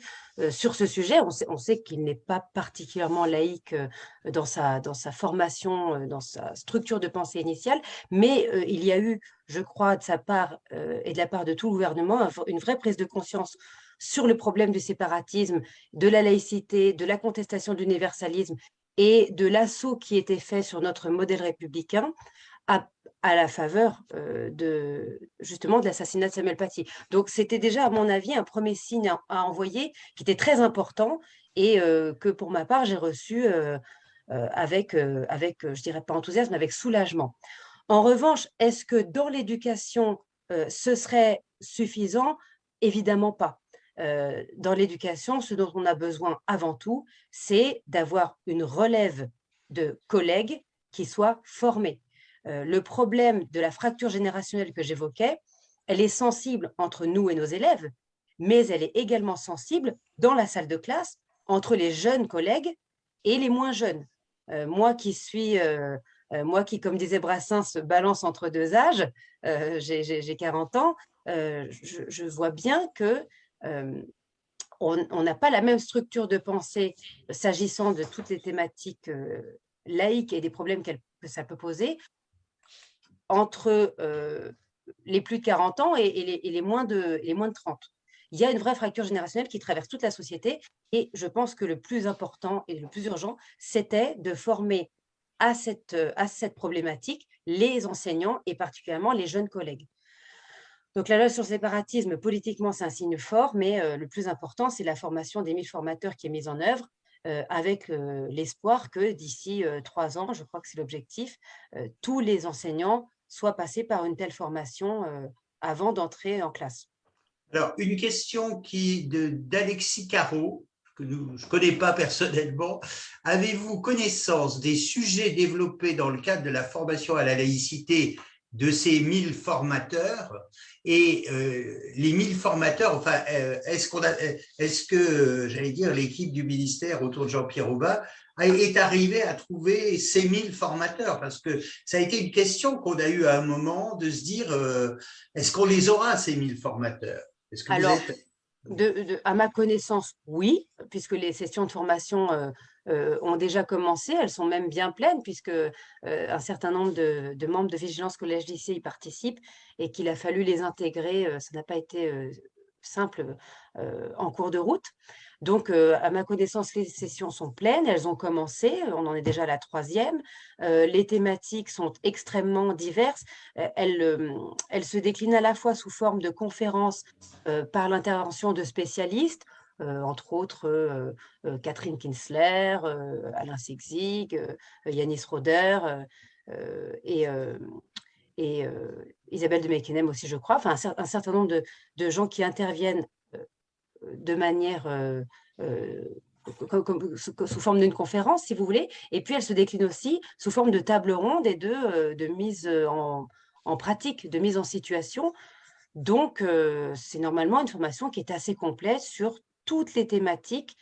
Speaker 3: sur ce sujet. On sait qu'il n'est pas particulièrement laïque dans sa formation, dans sa structure de pensée initiale, mais il y a eu, je crois, de sa part et de la part de tout le gouvernement, une vraie prise de conscience sur le problème du séparatisme, de la laïcité, de la contestation de l'universalisme et de l'assaut qui était fait sur notre modèle républicain à la faveur justement de l'assassinat de Samuel Paty. Donc, c'était déjà, à mon avis, un premier signe à envoyer qui était très important et que, pour ma part, j'ai reçu avec, je dirais pas enthousiasme, avec soulagement. En revanche, est-ce que dans l'éducation, ce serait suffisant? Évidemment pas. Dans l'éducation, ce dont on a besoin avant tout, c'est d'avoir une relève de collègues qui soient formés. Le problème de la fracture générationnelle que j'évoquais, elle est sensible entre nous et nos élèves, mais elle est également sensible dans la salle de classe entre les jeunes collègues et les moins jeunes. Moi qui, comme disait Brassens, se balance entre deux âges, j'ai 40 ans, je vois bien que on n'a pas la même structure de pensée s'agissant de toutes les thématiques laïques et des problèmes que ça peut poser entre les plus de 40 ans et les moins de 30. Il y a une vraie fracture générationnelle qui traverse toute la société et je pense que le plus important et le plus urgent, c'était de former à cette problématique les enseignants et particulièrement les jeunes collègues. Donc la loi sur le séparatisme, politiquement, c'est un signe fort, mais le plus important, c'est la formation des 1000 formateurs qui est mise en œuvre avec l'espoir que d'ici 3 ans, je crois que c'est l'objectif, tous les enseignants soient passés par une telle formation avant d'entrer en classe.
Speaker 2: Alors, une question d'Alexis Caro, que je ne connais pas personnellement. Avez-vous connaissance des sujets développés dans le cadre de la formation à la laïcité de ces 1000 formateurs et les 1000 formateurs, enfin, est-ce que, j'allais dire, l'équipe du ministère autour de Jean-Pierre Aubin est arrivée à trouver ces 1000 formateurs? Parce que ça a été une question qu'on a eue à un moment de se dire, est-ce qu'on les aura, ces 1000 formateurs? Est-ce que
Speaker 3: Alors,
Speaker 2: vous êtes...
Speaker 3: à ma connaissance, oui, puisque les sessions de formation ont déjà commencé, elles sont même bien pleines, puisque un certain nombre de membres de Vigilance Collège Lycée y participent et qu'il a fallu les intégrer. Ça n'a pas été simple en cours de route. Donc, à ma connaissance, les sessions sont pleines, elles ont commencé, on en est déjà à la 3e. Les thématiques sont extrêmement diverses. Elles se déclinent à la fois sous forme de conférences par l'intervention de spécialistes, entre autres Catherine Kinsler, Alain Sexig, Yanis Roder et Isabelle de Meckenem aussi, je crois. Enfin, un certain nombre de gens qui interviennent de manière sous forme d'une conférence, si vous voulez, et puis elle se décline aussi sous forme de table ronde et de mise en pratique, de mise en situation. Donc, c'est normalement une formation qui est assez complète sur toutes les thématiques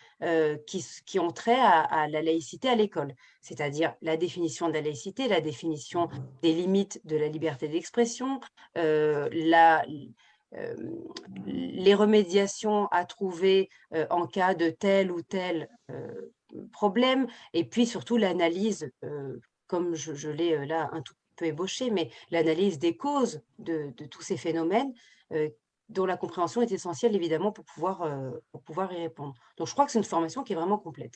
Speaker 3: qui ont trait à la laïcité à l'école, c'est-à-dire la définition de la laïcité, la définition des limites de la liberté d'expression, les remédiations à trouver en cas de tel ou tel problème, et puis surtout l'analyse, comme je l'ai là un tout peu ébauché, mais l'analyse des causes de tous ces phénomènes dont la compréhension est essentielle évidemment pour pouvoir y répondre. Donc je crois que c'est une formation qui est vraiment complète.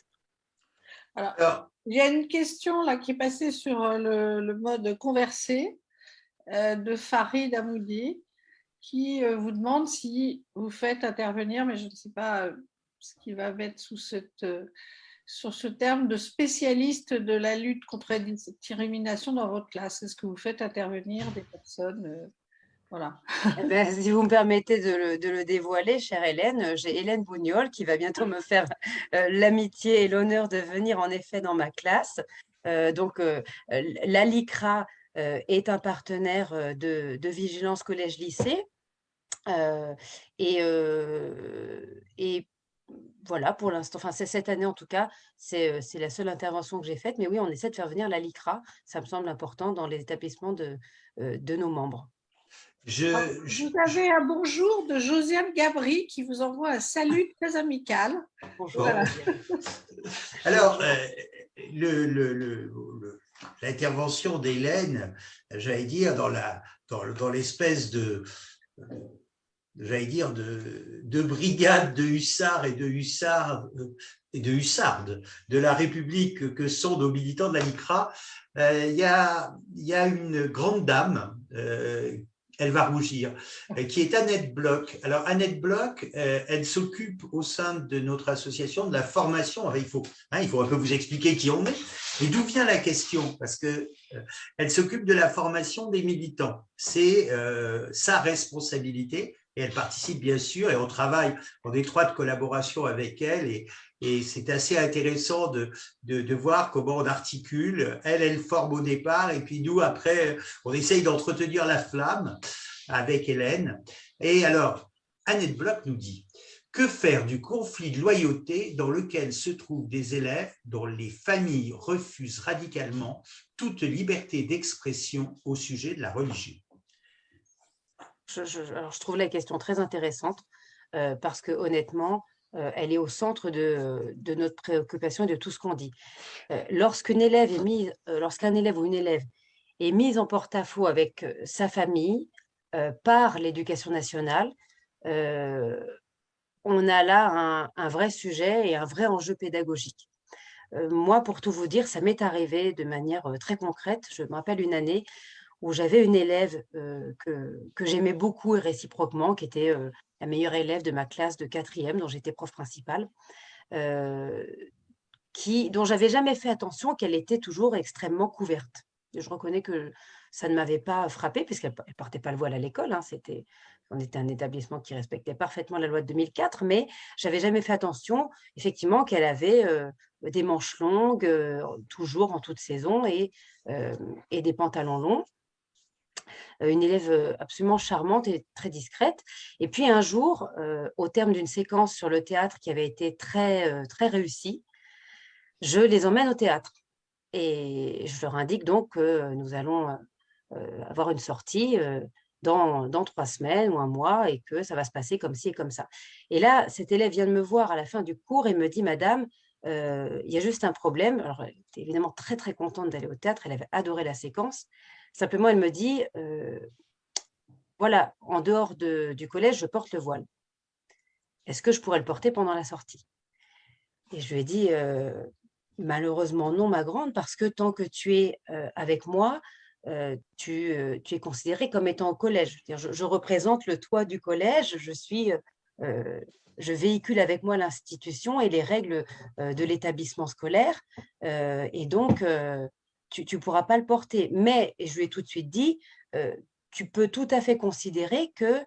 Speaker 1: Alors, il y a une question là qui est passée sur le mode conversé de Farid Amoudi qui vous demande si vous faites intervenir, mais je ne sais pas ce qui va mettre sur ce terme de spécialiste de la lutte contre la discrimination dans votre classe. Est-ce que vous faites intervenir des personnes voilà.
Speaker 3: Eh ben, si vous me permettez de le dévoiler, chère Hélène, j'ai Hélène Bougnol qui va bientôt me faire l'amitié et l'honneur de venir en effet dans ma classe. Donc, l'ALICRA est un partenaire de Vigilance Collège-Lycée. Et voilà, pour l'instant, enfin, c'est cette année en tout cas, c'est la seule intervention que j'ai faite. Mais oui, on essaie de faire venir l'ALICRA. Ça me semble important dans les établissements de nos membres.
Speaker 1: Vous avez un bonjour de Josiane Gabri qui vous envoie un salut très amical.
Speaker 3: Bonjour.
Speaker 1: Voilà.
Speaker 2: Alors, l'intervention d'Hélène, j'allais dire, dans l'espèce j'allais dire, de brigade de hussards et de hussardes de la République que sont nos militants de la LICRA, il y a une grande dame, elle va rougir, qui est Annette Bloch. Alors, Annette Bloch, elle s'occupe au sein de notre association de la formation. Il faut un peu vous expliquer qui on est et d'où vient la question, parce que elle s'occupe de la formation des militants. C'est sa responsabilité. Et elle participe bien sûr et on travaille en étroite collaboration avec elle et c'est assez intéressant de voir comment on articule. Elle forme au départ et puis nous après on essaye d'entretenir la flamme avec Hélène. Et alors Annette Bloch nous dit: que faire du conflit de loyauté dans lequel se trouvent des élèves dont les familles refusent radicalement toute liberté d'expression au sujet de la religion?
Speaker 3: Alors, je trouve la question très intéressante parce que honnêtement, elle est au centre de notre préoccupation et de tout ce qu'on dit. Lorsqu'un élève ou une élève est mise en porte-à-faux avec sa famille par l'éducation nationale, on a là un vrai sujet et un vrai enjeu pédagogique. Moi, pour tout vous dire, ça m'est arrivé de manière très concrète. Je me rappelle une année où j'avais une élève que j'aimais beaucoup et réciproquement, qui était la meilleure élève de ma classe de 4e, dont j'étais prof principale, euh, dont j'avais jamais fait attention qu'elle était toujours extrêmement couverte. Et je reconnais que ça ne m'avait pas frappée, puisqu'elle ne portait pas le voile à l'école. On était un établissement qui respectait parfaitement la loi de 2004, mais j'avais jamais fait attention, effectivement, qu'elle avait des manches longues, toujours en toute saison, et des pantalons longs. Une élève absolument charmante et très discrète. Et puis un jour, au terme d'une séquence sur le théâtre qui avait été très réussie, je les emmène au théâtre. Et je leur indique donc que nous allons avoir une sortie dans 3 semaines ou un mois et que ça va se passer comme ci et comme ça. Et là, cet élève vient de me voir à la fin du cours et me dit, Madame, il y a juste un problème. Alors, elle était évidemment très, très contente d'aller au théâtre. Elle avait adoré la séquence. Simplement, elle me dit, voilà, en dehors du collège, je porte le voile. Est-ce que je pourrais le porter pendant la sortie? Et je lui ai dit, malheureusement non, ma grande, parce que tant que tu es avec moi, tu es considérée comme étant au collège. Je représente le toit du collège, je véhicule avec moi l'institution et les règles de l'établissement scolaire, et donc tu ne pourras pas le porter. Mais, et je lui ai tout de suite dit, tu peux tout à fait considérer que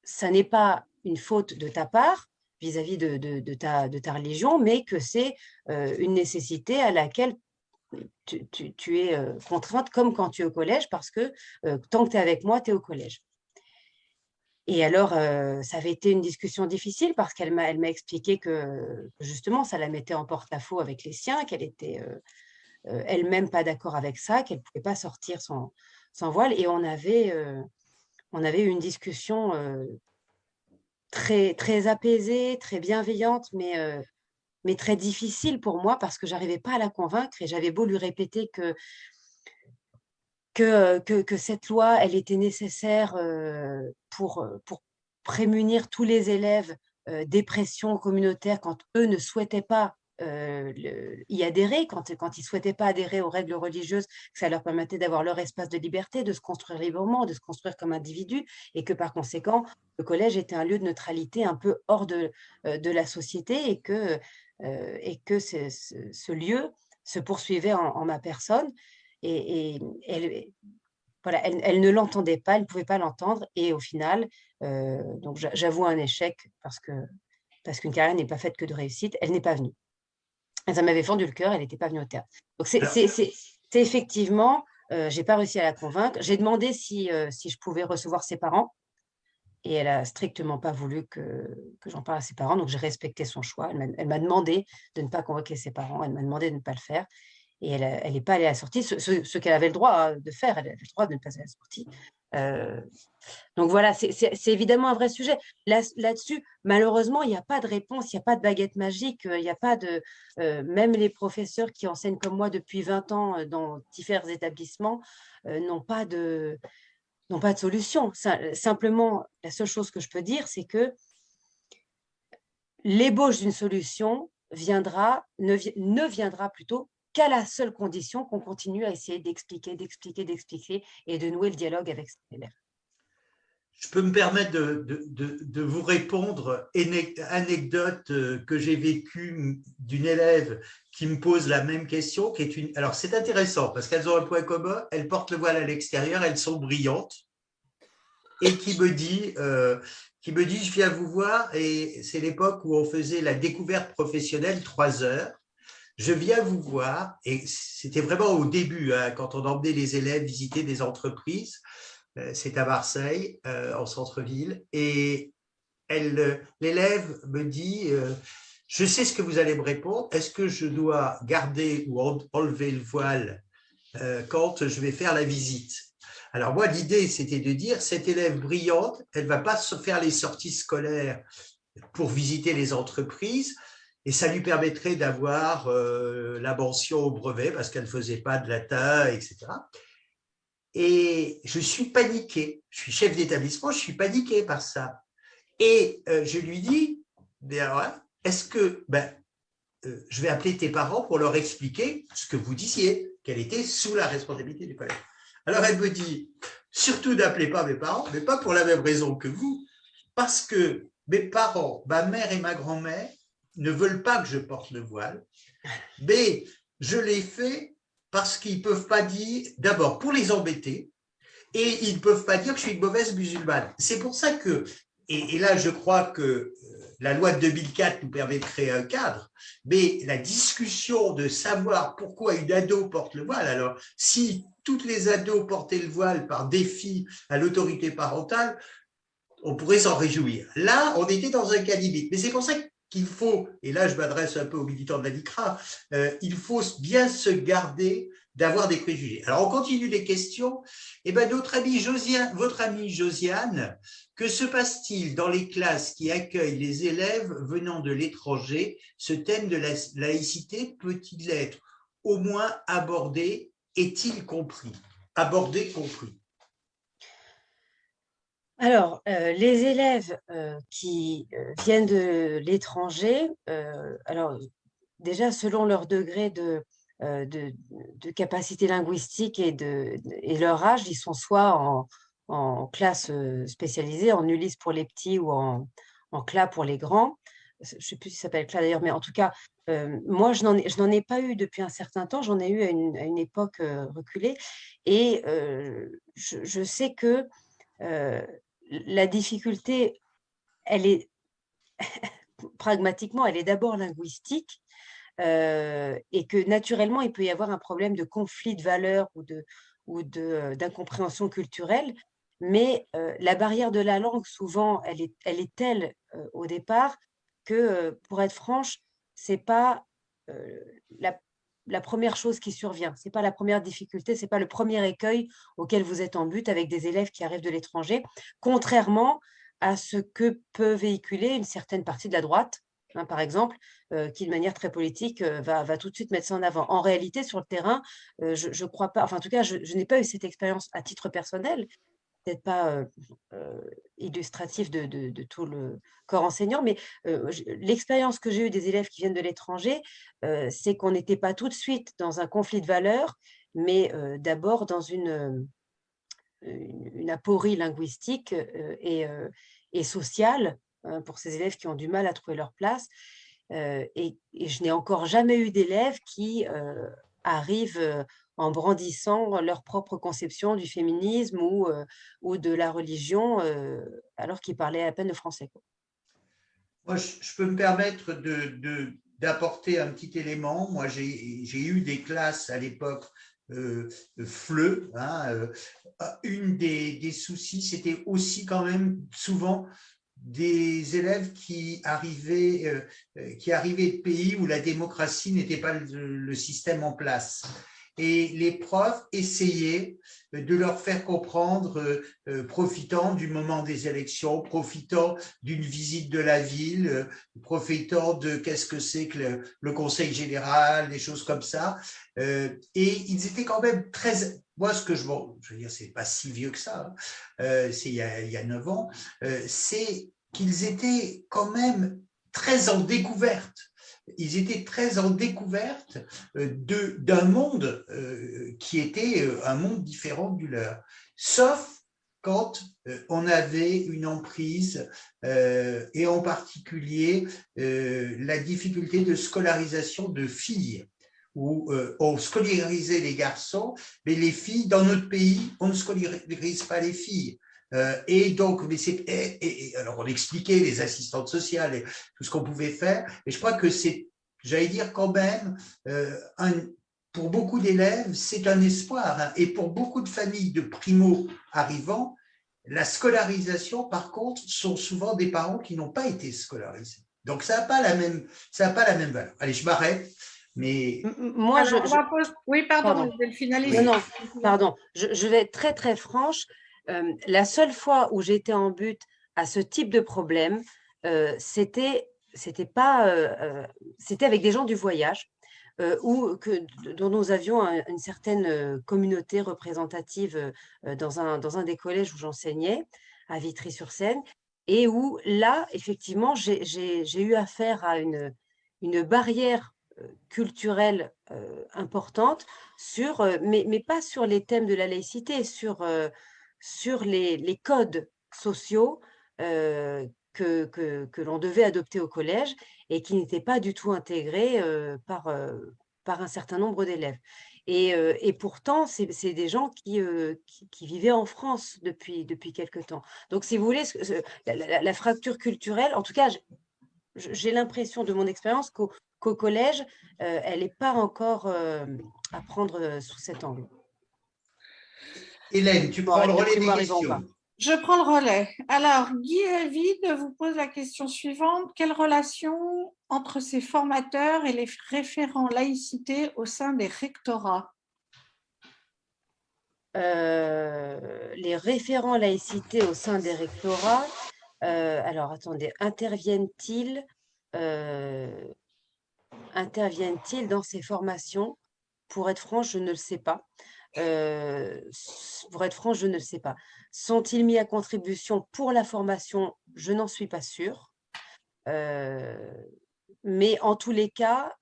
Speaker 3: ça n'est pas une faute de ta part vis-à-vis de ta religion, mais que c'est une nécessité à laquelle tu es contrainte, comme quand tu es au collège, parce que tant que tu es avec moi, tu es au collège. Et alors, ça avait été une discussion difficile parce qu'elle m'a expliqué que justement, ça la mettait en porte-à-faux avec les siens, qu'elle était elle-même pas d'accord avec ça, qu'elle ne pouvait pas sortir sans voile. Et on avait eu une discussion très apaisée, très bienveillante, mais très difficile pour moi parce que je n'arrivais pas à la convaincre et j'avais beau lui répéter que cette loi, elle était nécessaire pour prémunir tous les élèves des pressions communautaires quand eux ne souhaitaient pas y adhérer, quand ils ne souhaitaient pas adhérer aux règles religieuses, que ça leur permettait d'avoir leur espace de liberté, de se construire librement, de se construire comme individu, et que par conséquent, le collège était un lieu de neutralité un peu hors de la société, et que ce lieu se poursuivait en ma personne. Et elle, voilà, elle ne l'entendait pas, elle ne pouvait pas l'entendre. Et au final, donc j'avoue un échec parce qu'une carrière n'est pas faite que de réussite, elle n'est pas venue. Et ça m'avait fendu le cœur, elle n'était pas venue au théâtre. Donc c'est effectivement, je n'ai pas réussi à la convaincre. J'ai demandé si je pouvais recevoir ses parents. Et elle n'a strictement pas voulu que j'en parle à ses parents. Donc j'ai respecté son choix. Elle m'a demandé de ne pas convoquer ses parents. Elle m'a demandé de ne pas le faire. Et elle n'est pas allée à la sortie, ce qu'elle avait le droit de faire. Elle avait le droit de ne pas aller à la sortie. Donc voilà, c'est évidemment un vrai sujet. Là-dessus, malheureusement, il n'y a pas de réponse, il n'y a pas de baguette magique, il n'y a pas de… même les professeurs qui enseignent comme moi depuis 20 ans dans divers établissements n'ont pas de solution. Simplement, la seule chose que je peux dire, c'est que l'ébauche d'une solution ne viendra plutôt qu'à la seule condition qu'on continue à essayer d'expliquer et de nouer le dialogue avec ses élèves.
Speaker 2: Je peux me permettre de vous répondre anecdote que j'ai vécue d'une élève qui me pose la même question. Alors, c'est intéressant parce qu'elles ont un point commun, elles portent le voile à l'extérieur, elles sont brillantes et qui me dit, je viens vous voir et c'est l'époque où on faisait la découverte professionnelle 3 heures. Je viens vous voir et c'était vraiment au début, hein, quand on emmenait les élèves visiter des entreprises. C'est à Marseille, en centre-ville, et l'élève me dit, je sais ce que vous allez me répondre, est-ce que je dois garder ou enlever le voile quand je vais faire la visite? Alors moi, l'idée, c'était de dire, cette élève brillante, elle ne va pas se faire les sorties scolaires pour visiter les entreprises, et ça lui permettrait d'avoir la mention au brevet parce qu'elle ne faisait pas de latin, etc. Et je suis paniqué. Je suis chef d'établissement, je suis paniqué par ça. Et je lui dis, est-ce que je vais appeler tes parents pour leur expliquer ce que vous disiez, qu'elle était sous la responsabilité du collège. Alors elle me dit, surtout n'appelez pas mes parents, mais pas pour la même raison que vous, parce que mes parents, ma mère et ma grand-mère, ne veulent pas que je porte le voile, mais je l'ai fait parce qu'ils ne peuvent pas dire, d'abord pour les embêter, et ils ne peuvent pas dire que je suis une mauvaise musulmane. C'est pour ça que, et là je crois que la loi de 2004 nous permet de créer un cadre, mais la discussion de savoir pourquoi une ado porte le voile, alors si toutes les ados portaient le voile par défi à l'autorité parentale, on pourrait s'en réjouir. Là, on était dans un cas limite. Mais c'est pour ça qu'il faut, et là je m'adresse un peu aux militants de la LICRA, il faut bien se garder d'avoir des préjugés. Alors on continue les questions. Eh ben, votre amie Josiane, que se passe-t-il dans les classes qui accueillent les élèves venant de l'étranger? Ce thème de la laïcité peut-il être au moins abordé? Est-il compris? Abordé, compris.
Speaker 3: Alors, les élèves qui viennent de l'étranger, alors déjà selon leur degré de capacité linguistique et leur âge, ils sont soit en classe spécialisée, en ULIS pour les petits ou en CLA pour les grands. Je ne sais plus si ça s'appelle CLA d'ailleurs, mais en tout cas, moi, je n'en ai pas eu depuis un certain temps. J'en ai eu à une époque reculée. Et je sais que la difficulté, elle est pragmatiquement, elle est d'abord linguistique, et que naturellement, il peut y avoir un problème de conflit de valeurs ou d'incompréhension culturelle. Mais la barrière de la langue, souvent, elle est telle au départ que, pour être franche, c'est pas la, la première chose qui survient. C'est pas la première difficulté, c'est pas le premier écueil auquel vous êtes en but avec des élèves qui arrivent de l'étranger, contrairement à ce que peut véhiculer une certaine partie de la droite, hein, par exemple, qui de manière très politique va tout de suite mettre ça en avant. En réalité, sur le terrain, je crois pas, enfin en tout cas, je n'ai pas eu cette expérience à titre personnel, peut-être pas illustratif de tout le corps enseignant, mais l'expérience que j'ai eue des élèves qui viennent de l'étranger, c'est qu'on n'était pas tout de suite dans un conflit de valeurs, mais d'abord dans une aporie linguistique et sociale, pour ces élèves qui ont du mal à trouver leur place. Et je n'ai encore jamais eu d'élèves qui arrivent en brandissant leur propre conception du féminisme ou de la religion, alors qu'ils parlaient à peine le français, quoi.
Speaker 2: Moi, je peux me permettre d'apporter un petit élément. Moi, j'ai eu des classes à l'époque FLE. Hein, une des soucis, c'était aussi quand même souvent des élèves qui arrivaient de pays où la démocratie n'était pas le système en place. Et les profs essayaient de leur faire comprendre, profitant du moment des élections, profitant d'une visite de la ville, profitant de qu'est-ce que c'est que le conseil général, des choses comme ça. Et ils étaient quand même très... Moi, ce que je veux dire, c'est pas si vieux que ça, hein, c'est il y a 9 ans, c'est qu'ils étaient quand même très en découverte. Ils étaient très en découverte d'un monde qui était un monde différent du leur, sauf quand on avait une emprise et en particulier la difficulté de scolarisation de filles, où on scolarisait les garçons, mais les filles, dans notre pays, on ne scolarise pas les filles. Et donc, alors on expliquait les assistantes sociales et tout ce qu'on pouvait faire. Et je crois que c'est, j'allais dire quand même, pour beaucoup d'élèves, c'est un espoir. Hein. Et pour beaucoup de familles de primo-arrivants, la scolarisation, par contre, sont souvent des parents qui n'ont pas été scolarisés. Donc, ça n'a pas la même valeur. Allez, je m'arrête. Mais
Speaker 3: Moi,
Speaker 1: Alors, on va oui, pardon, Delphine, allez-y.
Speaker 3: Non, pardon. Je vais être très, très franche. La seule fois où j'étais en but à ce type de problème, c'était avec des gens du voyage dont nous avions une certaine communauté représentative dans un des collèges où j'enseignais, à Vitry-sur-Seine, et où là, effectivement, j'ai eu affaire à une barrière culturelle importante, mais pas sur les thèmes de la laïcité, sur les codes sociaux que l'on devait adopter au collège et qui n'étaient pas du tout intégrés par un certain nombre d'élèves. Et pourtant, c'est des gens qui vivaient en France depuis quelque temps. Donc, si vous voulez, la fracture culturelle, en tout cas, j'ai l'impression de mon expérience qu'au collège, elle n'est pas encore à prendre sous cet angle.
Speaker 2: Hélène, tu prends le relais des questions.
Speaker 1: Je prends le relais. Alors, Guy David vous pose la question suivante. Quelle relation entre ces formateurs et les référents laïcité au sein des rectorats?
Speaker 3: Les référents laïcité au sein des rectorats, alors attendez, interviennent-ils dans ces formations? Pour être franche, je ne le sais pas. Sont-ils mis à contribution pour la formation? Je n'en suis pas sûre. Mais en tous les cas,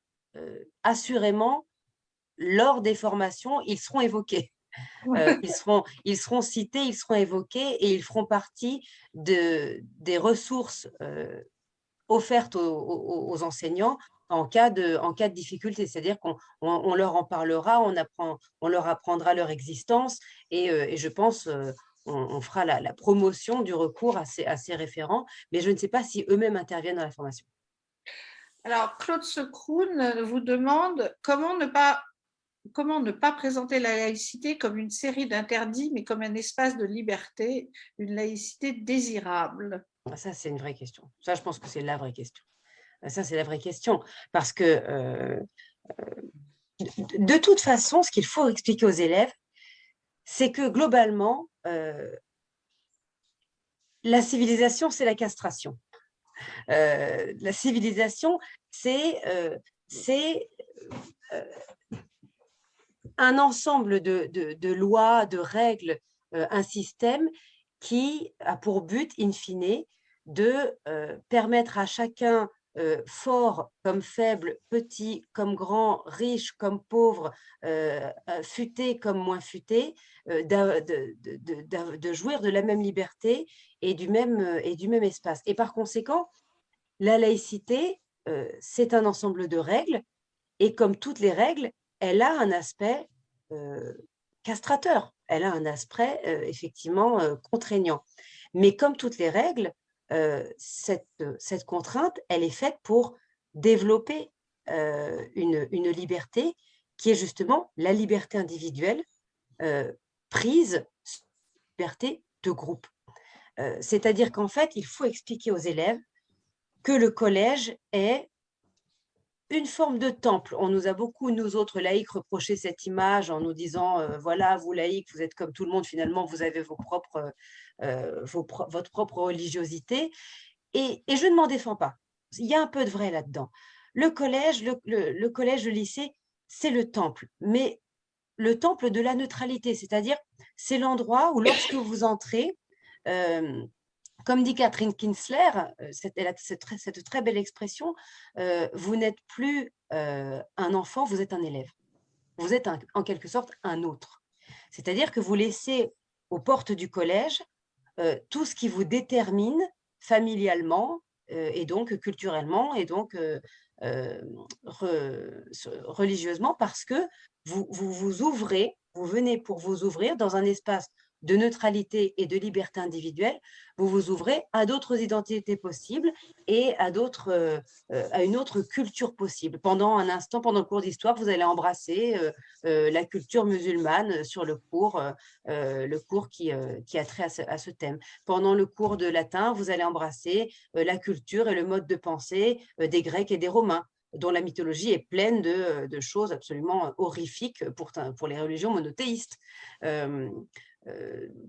Speaker 3: assurément, lors des formations, ils seront évoqués. Ils seront cités, ils seront évoqués et ils feront partie des ressources offertes aux enseignants en cas de difficulté. C'est-à-dire qu'on leur en parlera, on leur apprendra leur existence et je pense on fera la promotion du recours à ces référents, mais je ne sais pas si eux-mêmes interviennent dans la formation.
Speaker 1: Alors, Claude Secroun vous demande comment ne pas présenter la laïcité comme une série d'interdits, mais comme un espace de liberté, une laïcité désirable?
Speaker 3: Ça, c'est une vraie question. Ça, je pense que c'est la vraie question. Ça, c'est la vraie question. Parce que, de toute façon, ce qu'il faut expliquer aux élèves, c'est que globalement, la civilisation, c'est la castration. La civilisation, c'est un ensemble de lois, de règles, un système qui a pour but, in fine, de permettre à chacun, fort comme faible, petit comme grand, riche comme pauvre, futé comme moins futé, de jouir de la même liberté et du même espace. Et par conséquent, la laïcité, c'est un ensemble de règles, et comme toutes les règles, elle a un aspect castrateur, elle a un aspect effectivement contraignant. Mais comme toutes les règles, cette contrainte, elle est faite pour développer une liberté qui est justement la liberté individuelle prise sur la liberté de groupe. C'est-à-dire qu'en fait, il faut expliquer aux élèves que le collège est une forme de temple. On nous a beaucoup, nous autres laïcs, reproché cette image en nous disant voilà, vous laïcs, vous êtes comme tout le monde, finalement, vous avez votre propre religiosité. Et je ne m'en défends pas. Il y a un peu de vrai là-dedans. Le collège, le lycée, c'est le temple, mais le temple de la neutralité, c'est-à-dire c'est l'endroit où lorsque vous entrez, comme dit Catherine Kinsler, cette très belle expression, vous n'êtes plus un enfant, vous êtes un élève. Vous êtes en quelque sorte un autre. C'est-à-dire que vous laissez aux portes du collège tout ce qui vous détermine familialement et donc culturellement et donc religieusement, parce que vous ouvrez, vous venez pour vous ouvrir dans un espace de neutralité et de liberté individuelle, vous vous ouvrez à d'autres identités possibles et à une autre culture possible. Pendant un instant, pendant le cours d'histoire, vous allez embrasser la culture musulmane sur le cours qui a trait à ce thème. Pendant le cours de latin, vous allez embrasser la culture et le mode de pensée des Grecs et des Romains. dont la mythologie est pleine de choses absolument horrifiques pour les religions monothéistes.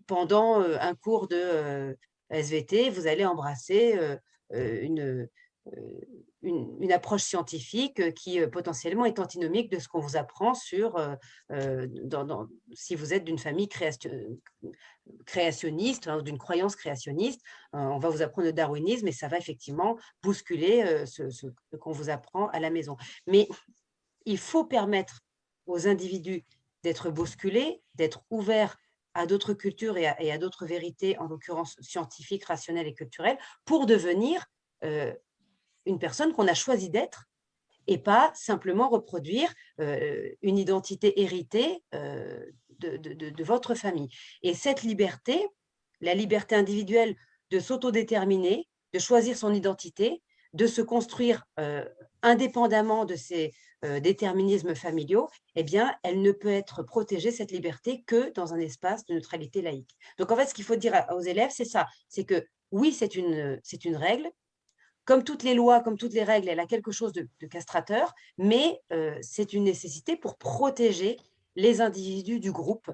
Speaker 3: Pendant un cours de SVT, vous allez embrasser une, une approche scientifique qui potentiellement est antinomique de ce qu'on vous apprend sur si vous êtes d'une famille créationniste, hein, ou d'une croyance créationniste. On va vous apprendre le darwinisme et ça va effectivement bousculer ce qu'on vous apprend à la maison. Mais il faut permettre aux individus d'être bousculés, d'être ouverts à d'autres cultures et à d'autres vérités, en l'occurrence scientifiques, rationnelles et culturelles, pour devenir une personne qu'on a choisi d'être et pas simplement reproduire une identité héritée de votre famille. Et cette liberté, la liberté individuelle de s'autodéterminer, de choisir son identité, de se construire indépendamment de ces déterminismes familiaux, eh bien, elle ne peut être protégée, cette liberté, que dans un espace de neutralité laïque. Donc, en fait, ce qu'il faut dire aux élèves, c'est ça, c'est que oui, c'est une règle. Comme toutes les lois, comme toutes les règles, elle a quelque chose de castrateur, mais c'est une nécessité pour protéger les individus du groupe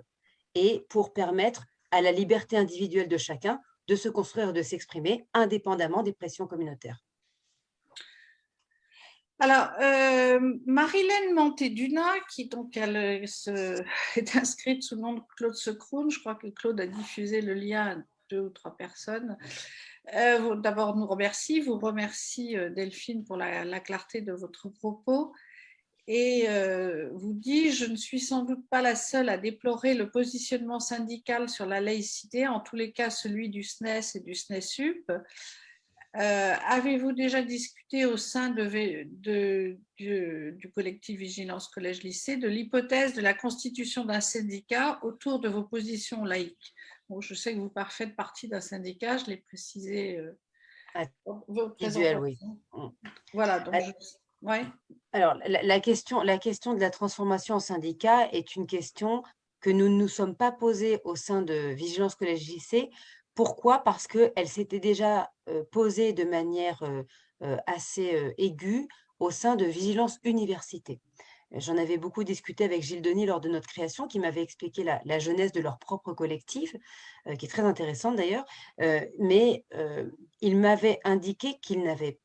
Speaker 3: et pour permettre à la liberté individuelle de chacun de se construire, de s'exprimer indépendamment des pressions communautaires.
Speaker 1: Alors, Marilène Monteduna, qui donc est inscrite sous le nom de Claude Secroun, je crois que Claude a diffusé le lien à 2 ou 3 personnes. D'abord, vous remercie Delphine pour la clarté de votre propos et vous dit « Je ne suis sans doute pas la seule à déplorer le positionnement syndical sur la laïcité, en tous les cas celui du SNES et du SNESUP. Avez-vous déjà discuté au sein du collectif Vigilance Collège-Lycée de l'hypothèse de la constitution d'un syndicat autour de vos positions laïques ?» Bon, je sais que vous faites partie d'un syndicat, je l'ai précisé dans votre présentation.
Speaker 3: Oui.
Speaker 1: Voilà, donc ouais.
Speaker 3: Alors, la question de la transformation en syndicat est une question que nous ne nous sommes pas posée au sein de Vigilance Collège-Lycée. Pourquoi? Parce qu'elle s'était déjà posée de manière assez aiguë au sein de Vigilance Université. J'en avais beaucoup discuté avec Gilles Denis lors de notre création, qui m'avait expliqué la genèse de leur propre collectif, qui est très intéressante d'ailleurs, mais il m'avait indiqué qu'il n'avait,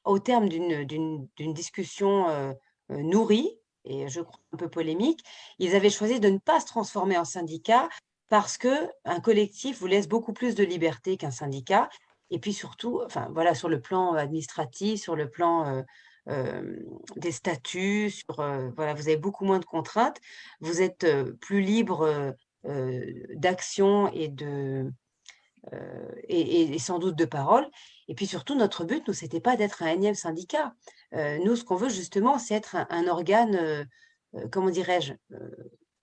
Speaker 3: au terme d'une discussion nourrie, et je crois un peu polémique, ils avaient choisi de ne pas se transformer en syndicat parce qu'un collectif vous laisse beaucoup plus de liberté qu'un syndicat. Et puis surtout, enfin, voilà, sur le plan administratif, sur le plan des statuts, voilà, vous avez beaucoup moins de contraintes, vous êtes plus libre d'action et sans doute de parole. Et puis surtout, notre but, nous, c'était pas d'être un énième syndicat. Nous, ce qu'on veut justement, c'est être un organe, comment dirais-je,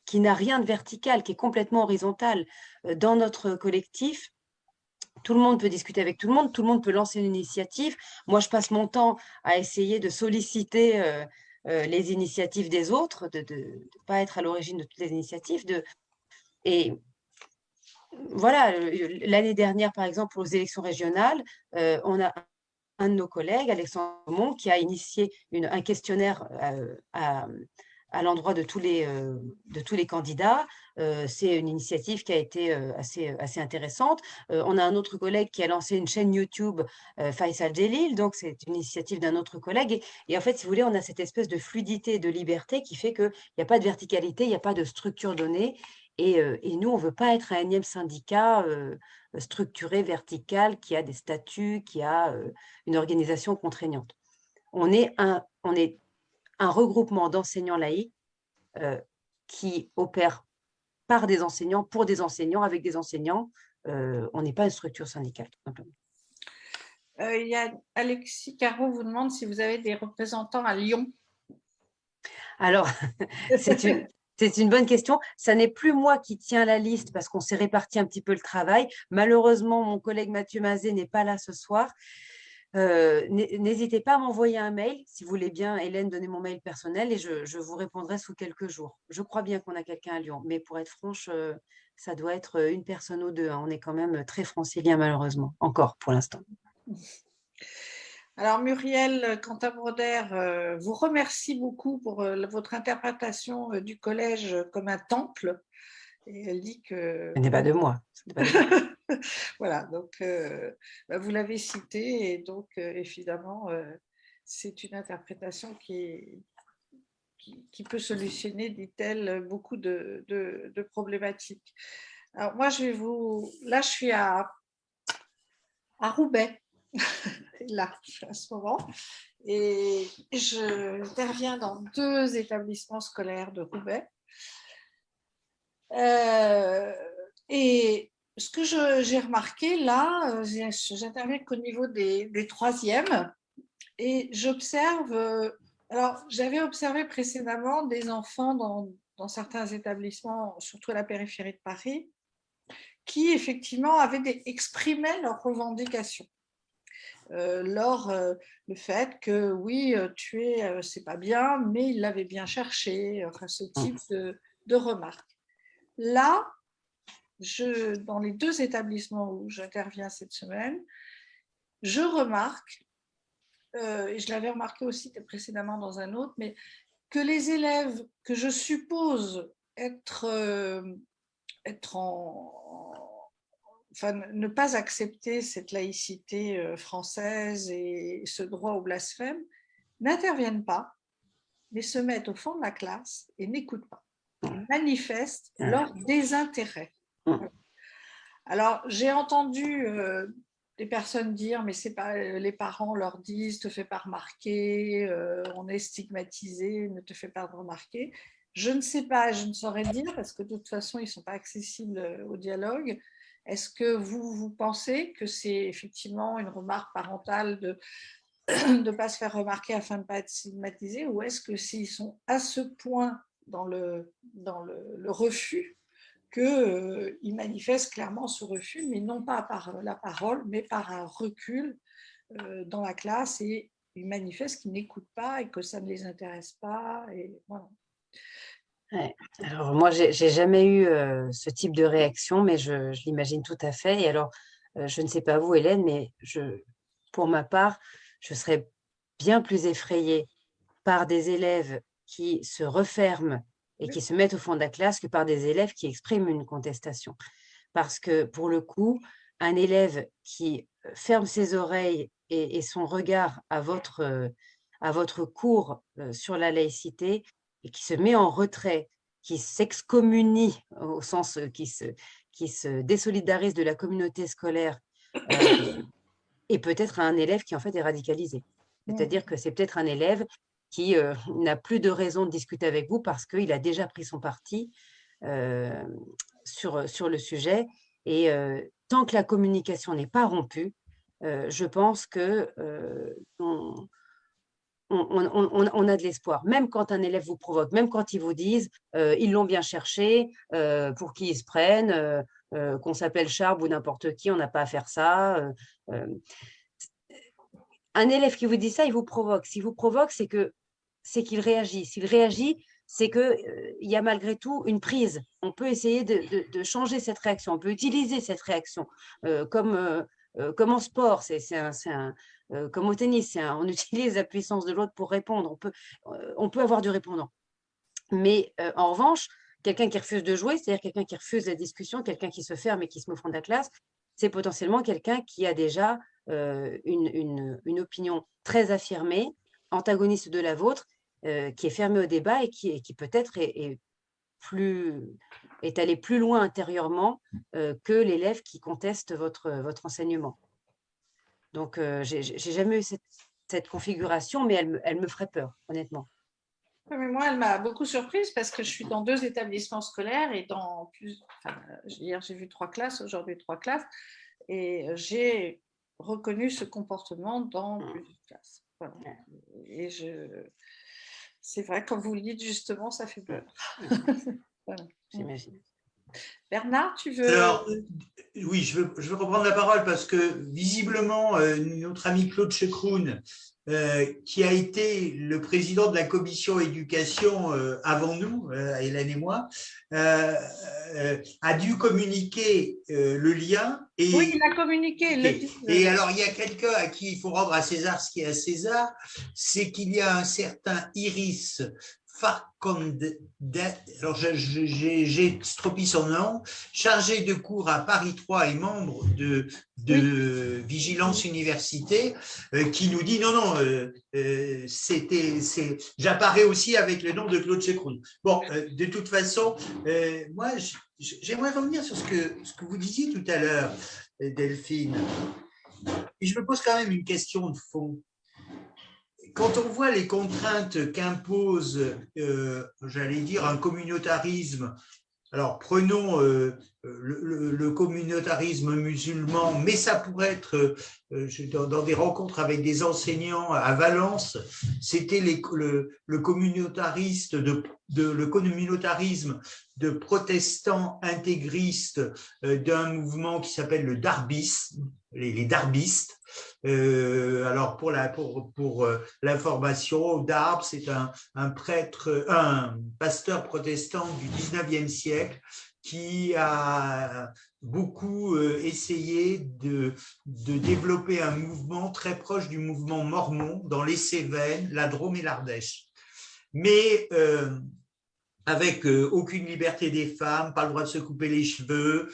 Speaker 3: qui n'a rien de vertical, qui est complètement horizontal. Dans notre collectif, tout le monde peut discuter avec tout le monde peut lancer une initiative. Moi, je passe mon temps à essayer de solliciter les initiatives des autres, de ne pas être à l'origine de toutes les initiatives. Et voilà, l'année dernière, par exemple, aux élections régionales, on a un de nos collègues, Alexandre Mont, qui a initié un questionnaire à l'endroit de tous les candidats. C'est une initiative qui a été assez intéressante. On a un autre collègue qui a lancé une chaîne YouTube, Faisal Delil, donc c'est une initiative d'un autre collègue. Et en fait, si vous voulez, on a cette espèce de fluidité et de liberté qui fait qu'il n'y a pas de verticalité, il n'y a pas de structure donnée. Et nous, on ne veut pas être un énième syndicat structuré, vertical, qui a des statuts, qui a une organisation contraignante. On est un regroupement d'enseignants laïcs qui opère par des enseignants, pour des enseignants, avec des enseignants. On n'est pas une structure syndicale, tout simplement.
Speaker 1: Il y a Alexis Caro vous demande si vous avez des représentants à Lyon.
Speaker 3: Alors, c'est une bonne question. Ça n'est plus moi qui tiens la liste parce qu'on s'est réparti un petit peu le travail. Malheureusement, mon collègue Mathieu Mazet n'est pas là ce soir. N'hésitez pas à m'envoyer un mail, si vous voulez bien, Hélène, donnez mon mail personnel et je vous répondrai sous quelques jours. Je crois bien qu'on a quelqu'un à Lyon, mais pour être franche, ça doit être une personne ou deux. Hein. On est quand même très francilien, malheureusement, encore pour l'instant.
Speaker 1: Alors Muriel Cantabroder vous remercie beaucoup pour votre interprétation du collège comme un temple. Et elle dit que…
Speaker 3: Ce n'est pas de moi.
Speaker 1: Voilà, donc vous l'avez cité et donc évidemment c'est une interprétation qui peut solutionner, dit-elle, beaucoup de problématiques. Alors moi là je suis à Roubaix, là à ce moment, et j'interviens dans 2 établissements scolaires de Roubaix. Et ce que j'ai remarqué là, j'interviens qu'au niveau des troisièmes et j'observe, alors j'avais observé précédemment des enfants dans certains établissements, surtout à la périphérie de Paris, qui effectivement exprimaient leurs revendications. Le fait que oui, tuer, c'est pas bien, mais il l'avait bien cherché, enfin ce type de remarques. Là, dans les 2 établissements où j'interviens cette semaine, je remarque, et je l'avais remarqué aussi précédemment dans un autre, mais que les élèves que je suppose enfin, ne pas accepter cette laïcité française et ce droit au blasphème, n'interviennent pas, mais se mettent au fond de la classe et n'écoutent pas. Ils manifestent leur désintérêt. Alors, j'ai entendu des personnes dire, mais c'est pas, les parents leur disent, te fais pas remarquer, on est stigmatisé, ne te fais pas remarquer. Je ne sais pas, je ne saurais dire, parce que de toute façon, ils ne sont pas accessibles au dialogue. Est-ce que vous pensez que c'est effectivement une remarque parentale de ne pas se faire remarquer afin de ne pas être stigmatisé, ou est-ce que s'ils sont à ce point dans le refus, qu'ils manifestent clairement ce refus, mais non pas par la parole, mais par un recul dans la classe, et ils manifestent qu'ils n'écoutent pas et que ça ne les intéresse pas. Et voilà.
Speaker 3: Ouais. Alors moi, j'ai jamais eu ce type de réaction, mais je l'imagine tout à fait. Et alors, je ne sais pas vous, Hélène, mais pour ma part, je serais bien plus effrayée par des élèves qui se referment et qui se mettent au fond de la classe que par des élèves qui expriment une contestation. Parce que pour le coup, un élève qui ferme ses oreilles et son regard à votre cours sur la laïcité et qui se met en retrait, qui s'excommunie au sens qui se désolidarise de la communauté scolaire, et peut-être un élève qui en fait est radicalisé. C'est-à-dire que c'est peut-être un élève qui n'a plus de raison de discuter avec vous parce qu'il a déjà pris son parti sur le sujet. Et tant que la communication n'est pas rompue, je pense que on a de l'espoir. Même quand un élève vous provoque, même quand ils vous disent ils l'ont bien cherché, pour qui ils se prennent, qu'on s'appelle Charb ou n'importe qui, on n'a pas à faire ça. Un élève qui vous dit ça, il vous provoque. S'il vous provoque, c'est qu'il réagit. S'il réagit, c'est qu'il y a malgré tout une prise. On peut essayer de changer cette réaction. On peut utiliser cette réaction comme en sport. Comme au tennis, on utilise la puissance de l'autre pour répondre. On peut avoir du répondant. Mais en revanche, quelqu'un qui refuse de jouer, c'est-à-dire quelqu'un qui refuse la discussion, quelqu'un qui se ferme et qui se met au fond de la classe, c'est potentiellement quelqu'un qui a déjà une opinion très affirmée, antagoniste de la vôtre, qui est fermé au débat et qui peut-être est allé plus loin intérieurement que l'élève qui conteste votre enseignement. Donc, j'ai jamais eu cette configuration, mais elle me ferait peur, honnêtement.
Speaker 1: Mais moi, elle m'a beaucoup surprise parce que je suis dans 2 établissements scolaires et hier j'ai vu 3 classes, aujourd'hui 3 classes, et j'ai reconnu ce comportement dans plusieurs classes. Voilà. Et c'est vrai, comme vous le dites justement, ça fait peur.
Speaker 3: Voilà. J'imagine.
Speaker 1: Bernard, tu veux…
Speaker 2: Alors, oui, je veux reprendre la parole parce que visiblement, notre ami Claude Checroun, qui a été le président de la commission éducation avant nous, Hélène et moi, a dû communiquer le lien.
Speaker 1: Oui, il a communiqué.
Speaker 2: Et alors, il y a quelqu'un à qui il faut rendre à César ce qui est à César, c'est qu'il y a un certain Iris Farkondet, alors j'ai stropie son nom, chargé de cours à Paris 3 et membre de
Speaker 1: Oui.
Speaker 2: Vigilance Université, qui nous dit non, j'apparais aussi avec le nom de Claude Checroun. Bon, de toute façon, moi, j'aimerais revenir sur ce que vous disiez tout à l'heure, Delphine. Et je me pose quand même une question de fond. Quand on voit les contraintes qu'impose, j'allais dire, un communautarisme, alors prenons le communautarisme musulman, mais ça pourrait être dans des rencontres avec des enseignants à Valence, c'était le communautarisme de protestants intégristes d'un mouvement qui s'appelle le darbisme, les darbistes. Alors pour l'information, Darbe, c'est un pasteur protestant du 19e siècle qui a beaucoup essayé de développer un mouvement très proche du mouvement mormon dans les Cévennes, la Drôme et l'Ardèche. Mais avec aucune liberté des femmes, pas le droit de se couper les cheveux,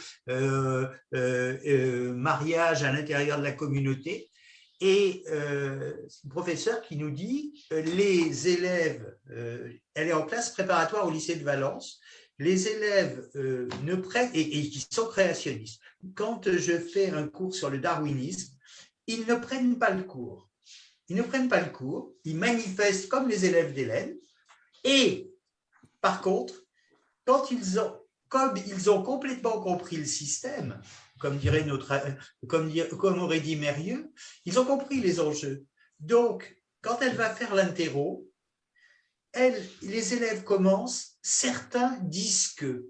Speaker 2: mariage à l'intérieur de la communauté. Et c'est le professeur qui nous dit, les élèves, elle est en classe préparatoire au lycée de Valence, les élèves ne prennent, et qui sont créationnistes, quand je fais un cours sur le darwinisme, ils ne prennent pas le cours. Ils ne prennent pas le cours, ils manifestent comme les élèves d'Hélène, et par contre, comme ils ont complètement compris le système, comme aurait dit Mérieux, ils ont compris les enjeux. Donc, quand elle va faire l'interro, les élèves commencent, certains disent que,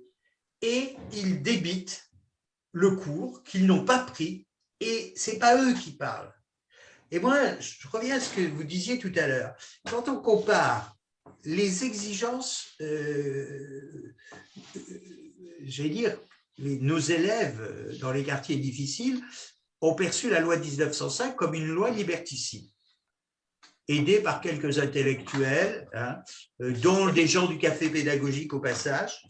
Speaker 2: et ils débitent le cours qu'ils n'ont pas pris, et ce n'est pas eux qui parlent. Et moi, je reviens à ce que vous disiez tout à l'heure. Quand on compare les exigences, j'allais dire, nos élèves dans les quartiers difficiles ont perçu la loi de 1905 comme une loi liberticide, aidée par quelques intellectuels, dont des gens du café pédagogique au passage.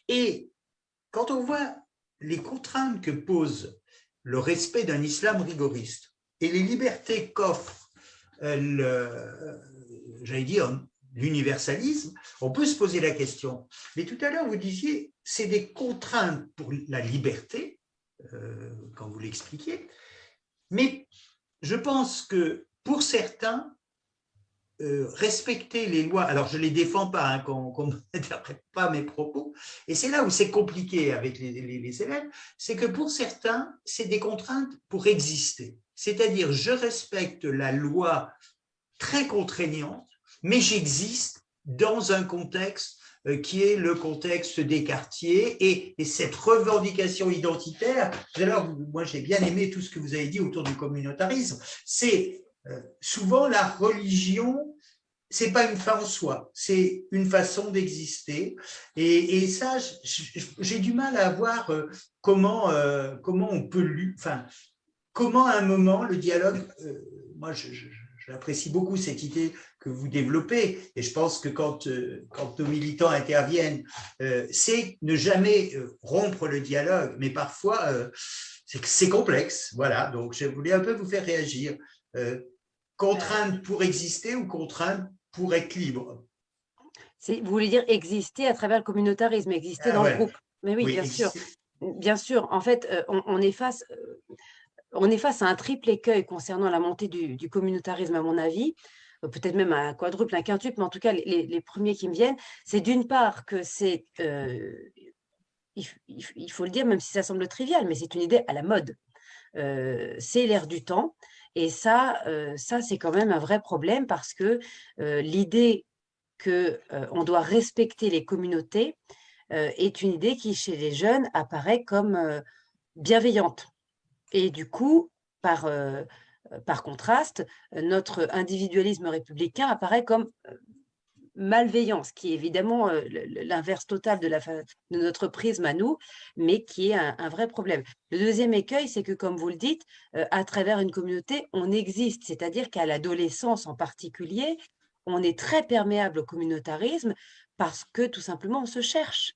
Speaker 2: Et quand on voit les contraintes que pose le respect d'un islam rigoriste et les libertés qu'offre, j'allais dire, l'universalisme, on peut se poser la question. Mais tout à l'heure, vous disiez, c'est des contraintes pour la liberté, quand vous l'expliquiez, mais je pense que pour certains, respecter les lois, alors je ne les défends pas, qu'on n'interprète pas mes propos, et c'est là où c'est compliqué avec les élèves, c'est que pour certains, c'est des contraintes pour exister. C'est-à-dire, je respecte la loi très contraignante, mais j'existe dans un contexte qui est le contexte des quartiers et cette revendication identitaire. Alors, moi, j'ai bien aimé tout ce que vous avez dit autour du communautarisme. C'est souvent la religion, c'est pas une fin en soi, c'est une façon d'exister. Et ça, j'ai du mal à voir comment on peut, comment à un moment le dialogue. Moi, j'apprécie beaucoup cette idée que vous développez, et je pense que quand nos militants interviennent, c'est ne jamais rompre le dialogue, mais parfois c'est complexe. Voilà, donc je voulais un peu vous faire réagir. Contrainte pour exister ou contrainte pour être libre?
Speaker 3: Vous voulez dire exister à travers le communautarisme, exister dans le groupe. Mais oui, bien sûr. Bien sûr, en fait, on est face à un triple écueil concernant la montée du communautarisme, à mon avis, peut-être même un quadruple, un quintuple, mais en tout cas, les premiers qui me viennent, c'est d'une part que c'est, il faut le dire, même si ça semble trivial, mais c'est une idée à la mode. C'est l'air du temps. Et ça c'est quand même un vrai problème parce que l'idée qu'on doit respecter les communautés, est une idée qui, chez les jeunes, apparaît comme bienveillante. Et du coup, par contraste, notre individualisme républicain apparaît comme malveillant, ce qui est évidemment l'inverse total de notre prisme à nous, mais qui est un vrai problème. Le deuxième écueil, c'est que, comme vous le dites, à travers une communauté, on existe, c'est-à-dire qu'à l'adolescence en particulier, on est très perméable au communautarisme parce que tout simplement on se cherche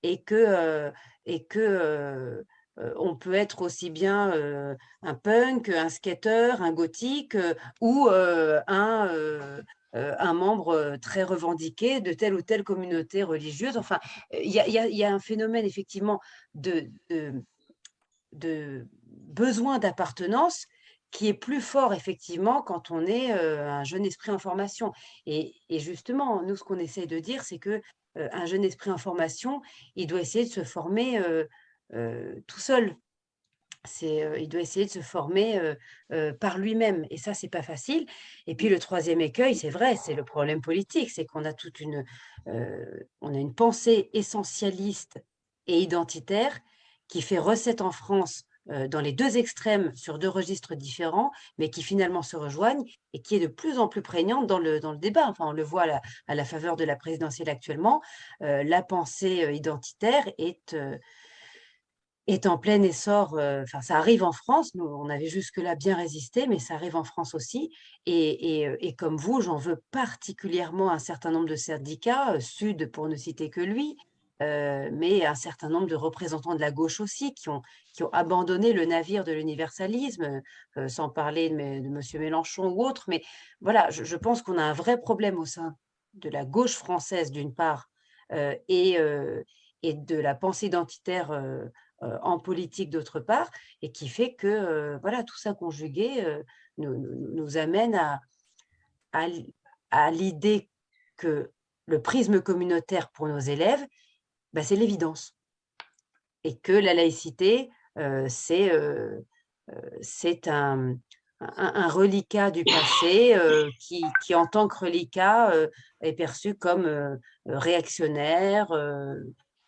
Speaker 3: et que on peut être aussi bien un punk, un skater, un gothique ou un membre très revendiqué de telle ou telle communauté religieuse. Enfin, il y a un phénomène effectivement de besoin d'appartenance qui est plus fort effectivement quand on est un jeune esprit en formation. Et justement, nous, ce qu'on essaye de dire, c'est que un jeune esprit en formation, il doit essayer de se former tout seul. Il doit essayer de se former par lui-même. Et ça, c'est pas facile. Et puis, le troisième écueil, c'est vrai, c'est le problème politique. C'est qu'on a on a une pensée essentialiste et identitaire qui fait recette en France dans les deux extrêmes sur deux registres différents, mais qui finalement se rejoignent et qui est de plus en plus prégnante dans le débat. Enfin, on le voit à la faveur de la présidentielle actuellement. La pensée identitaire est en plein essor, enfin ça arrive en France, nous on avait jusque-là bien résisté, mais ça arrive en France aussi. Et comme vous, j'en veux particulièrement à un certain nombre de syndicats, Sud pour ne citer que lui, mais un certain nombre de représentants de la gauche aussi, qui ont abandonné le navire de l'universalisme, sans parler de M. Mélenchon ou autre. Mais voilà, je pense qu'on a un vrai problème au sein de la gauche française d'une part, et de la pensée identitaire en politique d'autre part, et qui fait que voilà, tout ça conjugué nous amène à, à l'idée que le prisme communautaire pour nos élèves, bah, c'est l'évidence. Et que la laïcité, c'est un reliquat du passé qui, en tant que reliquat, est perçu comme réactionnaire,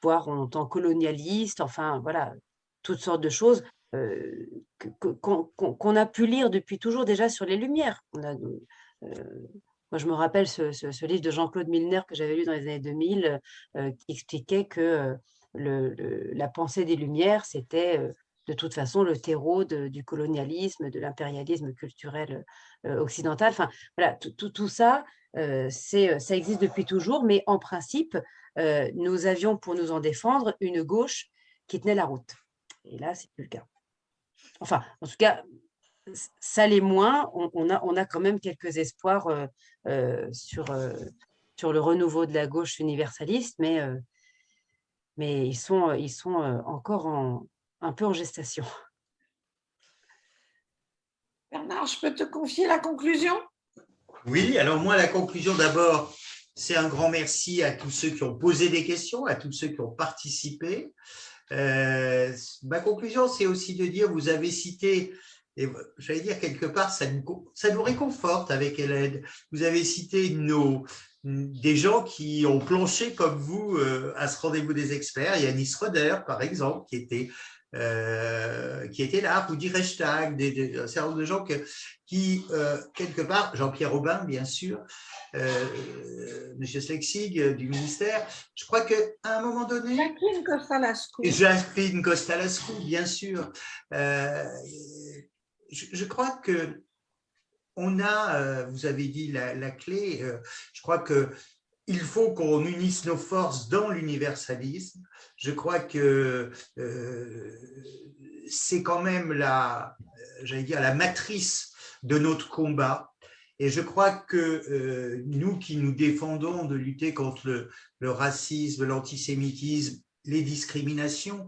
Speaker 3: voire en tant que colonialiste, enfin voilà, toutes sortes de choses qu'on a pu lire depuis toujours déjà sur les Lumières. Moi, je me rappelle ce livre de Jean-Claude Milner que j'avais lu dans les années 2000 qui expliquait que la pensée des Lumières, c'était de toute façon le terreau du colonialisme, de l'impérialisme culturel occidental. Enfin, voilà, tout ça, ça existe depuis toujours, mais en principe, nous avions pour nous en défendre une gauche qui tenait la route. Et là, c'est plus le cas. Enfin, en tout cas, ça l'est moins. On a quand même quelques espoirs sur le renouveau de la gauche universaliste, mais ils sont encore un peu en gestation.
Speaker 1: Bernard, je peux te confier la conclusion?
Speaker 2: Oui, alors moi, la conclusion d'abord, c'est un grand merci à tous ceux qui ont posé des questions, à tous ceux qui ont participé. Ma conclusion, c'est aussi de dire, vous avez cité, et j'allais dire quelque part, ça nous réconforte avec Hélène. Vous avez cité des gens qui ont planché comme vous à ce rendez-vous des experts. Il y a Nice Roder, par exemple, qui était là, ou dit hashtag, un certain nombre de gens qui quelque part, Jean-Pierre Aubin, bien sûr, Monsieur Slexig du ministère, je crois qu'à un moment donné…
Speaker 1: Jacqueline Costa-Lascaux.
Speaker 2: Jacqueline Costa-Lascaux, bien sûr. Je crois que on a, vous avez dit la clé, je crois que il faut qu'on unisse nos forces dans l'universalisme. Je crois que c'est quand même j'allais dire, la matrice de notre combat. Et je crois que nous qui nous défendons de lutter contre le racisme, l'antisémitisme, les discriminations,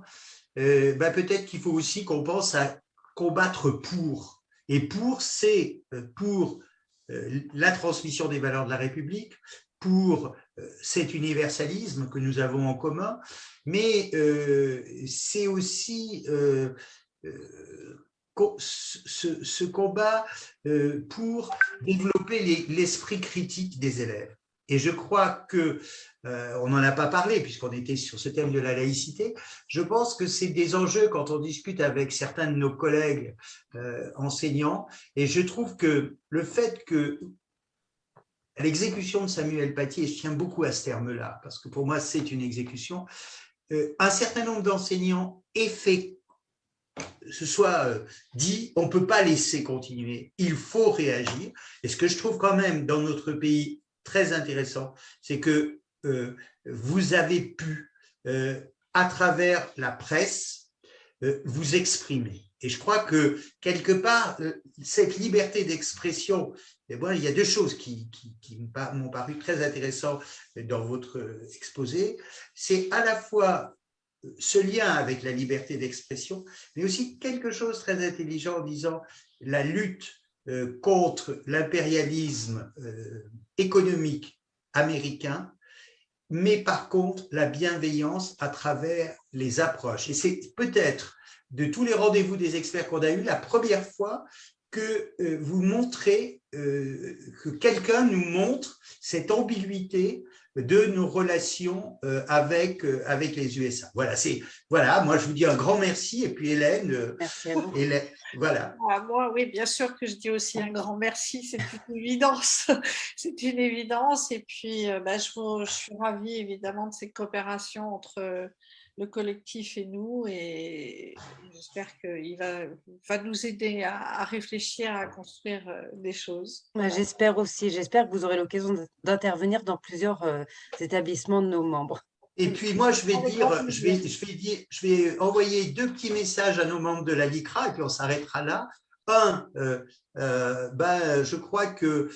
Speaker 2: peut-être qu'il faut aussi qu'on pense à combattre pour. Et c'est pour la transmission des valeurs de la République, pour cet universalisme que nous avons en commun, mais c'est aussi ce combat pour développer l'esprit critique des élèves. Et je crois que, on n'en a pas parlé puisqu'on était sur ce thème de la laïcité, je pense que c'est des enjeux quand on discute avec certains de nos collègues enseignants, et je trouve que le fait que l'exécution de Samuel Paty, et je tiens beaucoup à ce terme-là, parce que pour moi c'est une exécution, un certain nombre d'enseignants aient fait, ce soit dit, on ne peut pas laisser continuer, il faut réagir. Et ce que je trouve quand même dans notre pays très intéressant, c'est que vous avez pu, à travers la presse, vous exprimer. Et je crois que, quelque part, cette liberté d'expression, et bon, il y a deux choses qui m'ont paru très intéressantes dans votre exposé. C'est à la fois ce lien avec la liberté d'expression, mais aussi quelque chose de très intelligent en disant la lutte contre l'impérialisme économique américain, mais par contre la bienveillance à travers les approches. Et c'est peut-être de tous les rendez-vous des experts qu'on a eu la première fois que vous montrez, que quelqu'un nous montre cette ambiguïté de nos relations avec les USA. Voilà, moi je vous dis un grand merci, et puis Hélène,
Speaker 3: merci à vous.
Speaker 2: Hélène, voilà.
Speaker 1: Moi, oui, bien sûr que je dis aussi un grand merci, c'est une évidence. C'est une évidence. Et puis, je suis ravie évidemment de cette coopération entre le collectif et nous, et j'espère qu'il va nous aider à réfléchir, à construire des choses.
Speaker 3: J'espère aussi, j'espère que vous aurez l'occasion d'intervenir dans plusieurs établissements de nos membres.
Speaker 2: Et puis moi, je vais envoyer deux petits messages à nos membres de la LICRA, et puis on s'arrêtera là. Un, je crois que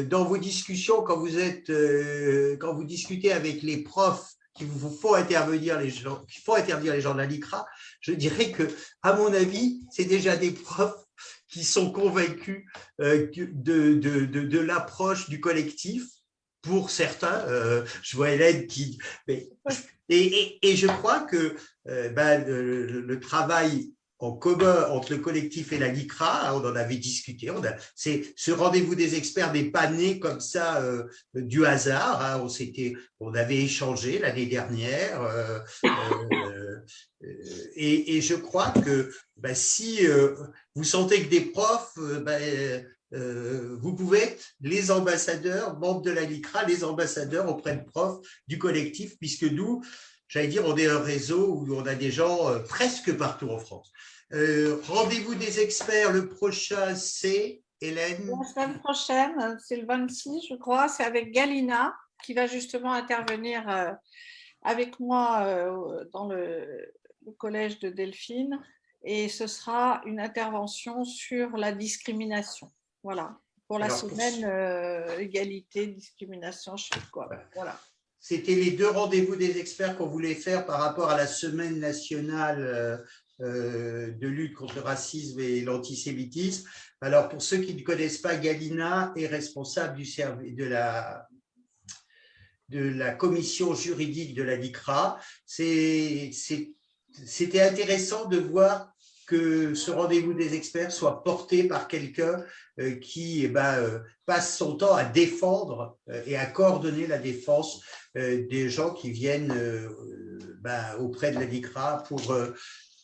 Speaker 2: dans vos discussions, quand vous discutez avec les profs, qu'il faut interdire les gens de la LICRA, je dirais que, à mon avis, c'est déjà des profs qui sont convaincus de l'approche du collectif. Pour certains, je vois Hélène qui… Et je crois que le travail en commun entre le collectif et la LICRA, on en avait discuté, c'est ce rendez-vous des experts n'est pas né comme ça du hasard, hein, on avait échangé l'année dernière, et je crois que si vous sentez que des profs… vous pouvez être les ambassadeurs, membres de la LICRA, les ambassadeurs auprès de profs du collectif, puisque nous, j'allais dire, on est un réseau où on a des gens presque partout en France. Rendez-vous des experts, le prochain, c'est Hélène.
Speaker 1: La semaine prochaine, c'est le 26, je crois, c'est avec Galina, qui va justement intervenir avec moi dans le collège de Delphine, et ce sera une intervention sur la discrimination. Voilà, pour la semaine égalité, discrimination, je sais quoi. Voilà.
Speaker 2: C'était les deux rendez-vous des experts qu'on voulait faire par rapport à la semaine nationale de lutte contre le racisme et l'antisémitisme. Alors, pour ceux qui ne connaissent pas, Galina est responsable du service de la commission juridique de la LICRA. C'était intéressant de voir que ce rendez-vous des experts soit porté par quelqu'un qui passe son temps à défendre et à coordonner la défense des gens qui viennent auprès de la LICRA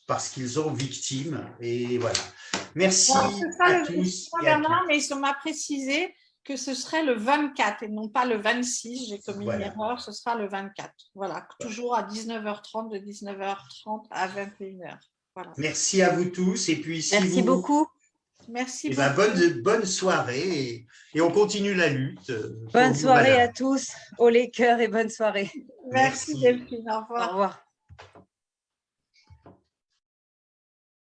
Speaker 2: parce qu'ils ont victime. Et voilà. Merci à tous.
Speaker 1: Mais on m'a précisé que ce serait le 24 et non pas le 26. J'ai commis une erreur, ce sera le 24. Voilà, toujours à 19h30, de 19h30 à 21h. Voilà.
Speaker 2: Merci à vous tous. Et puis,
Speaker 3: merci beaucoup.
Speaker 1: Merci beaucoup.
Speaker 2: Bonne soirée et on continue la lutte.
Speaker 3: Bonne soirée à tous, haut les cœurs et bonne soirée.
Speaker 1: Merci Delphine, au revoir.
Speaker 3: Au revoir.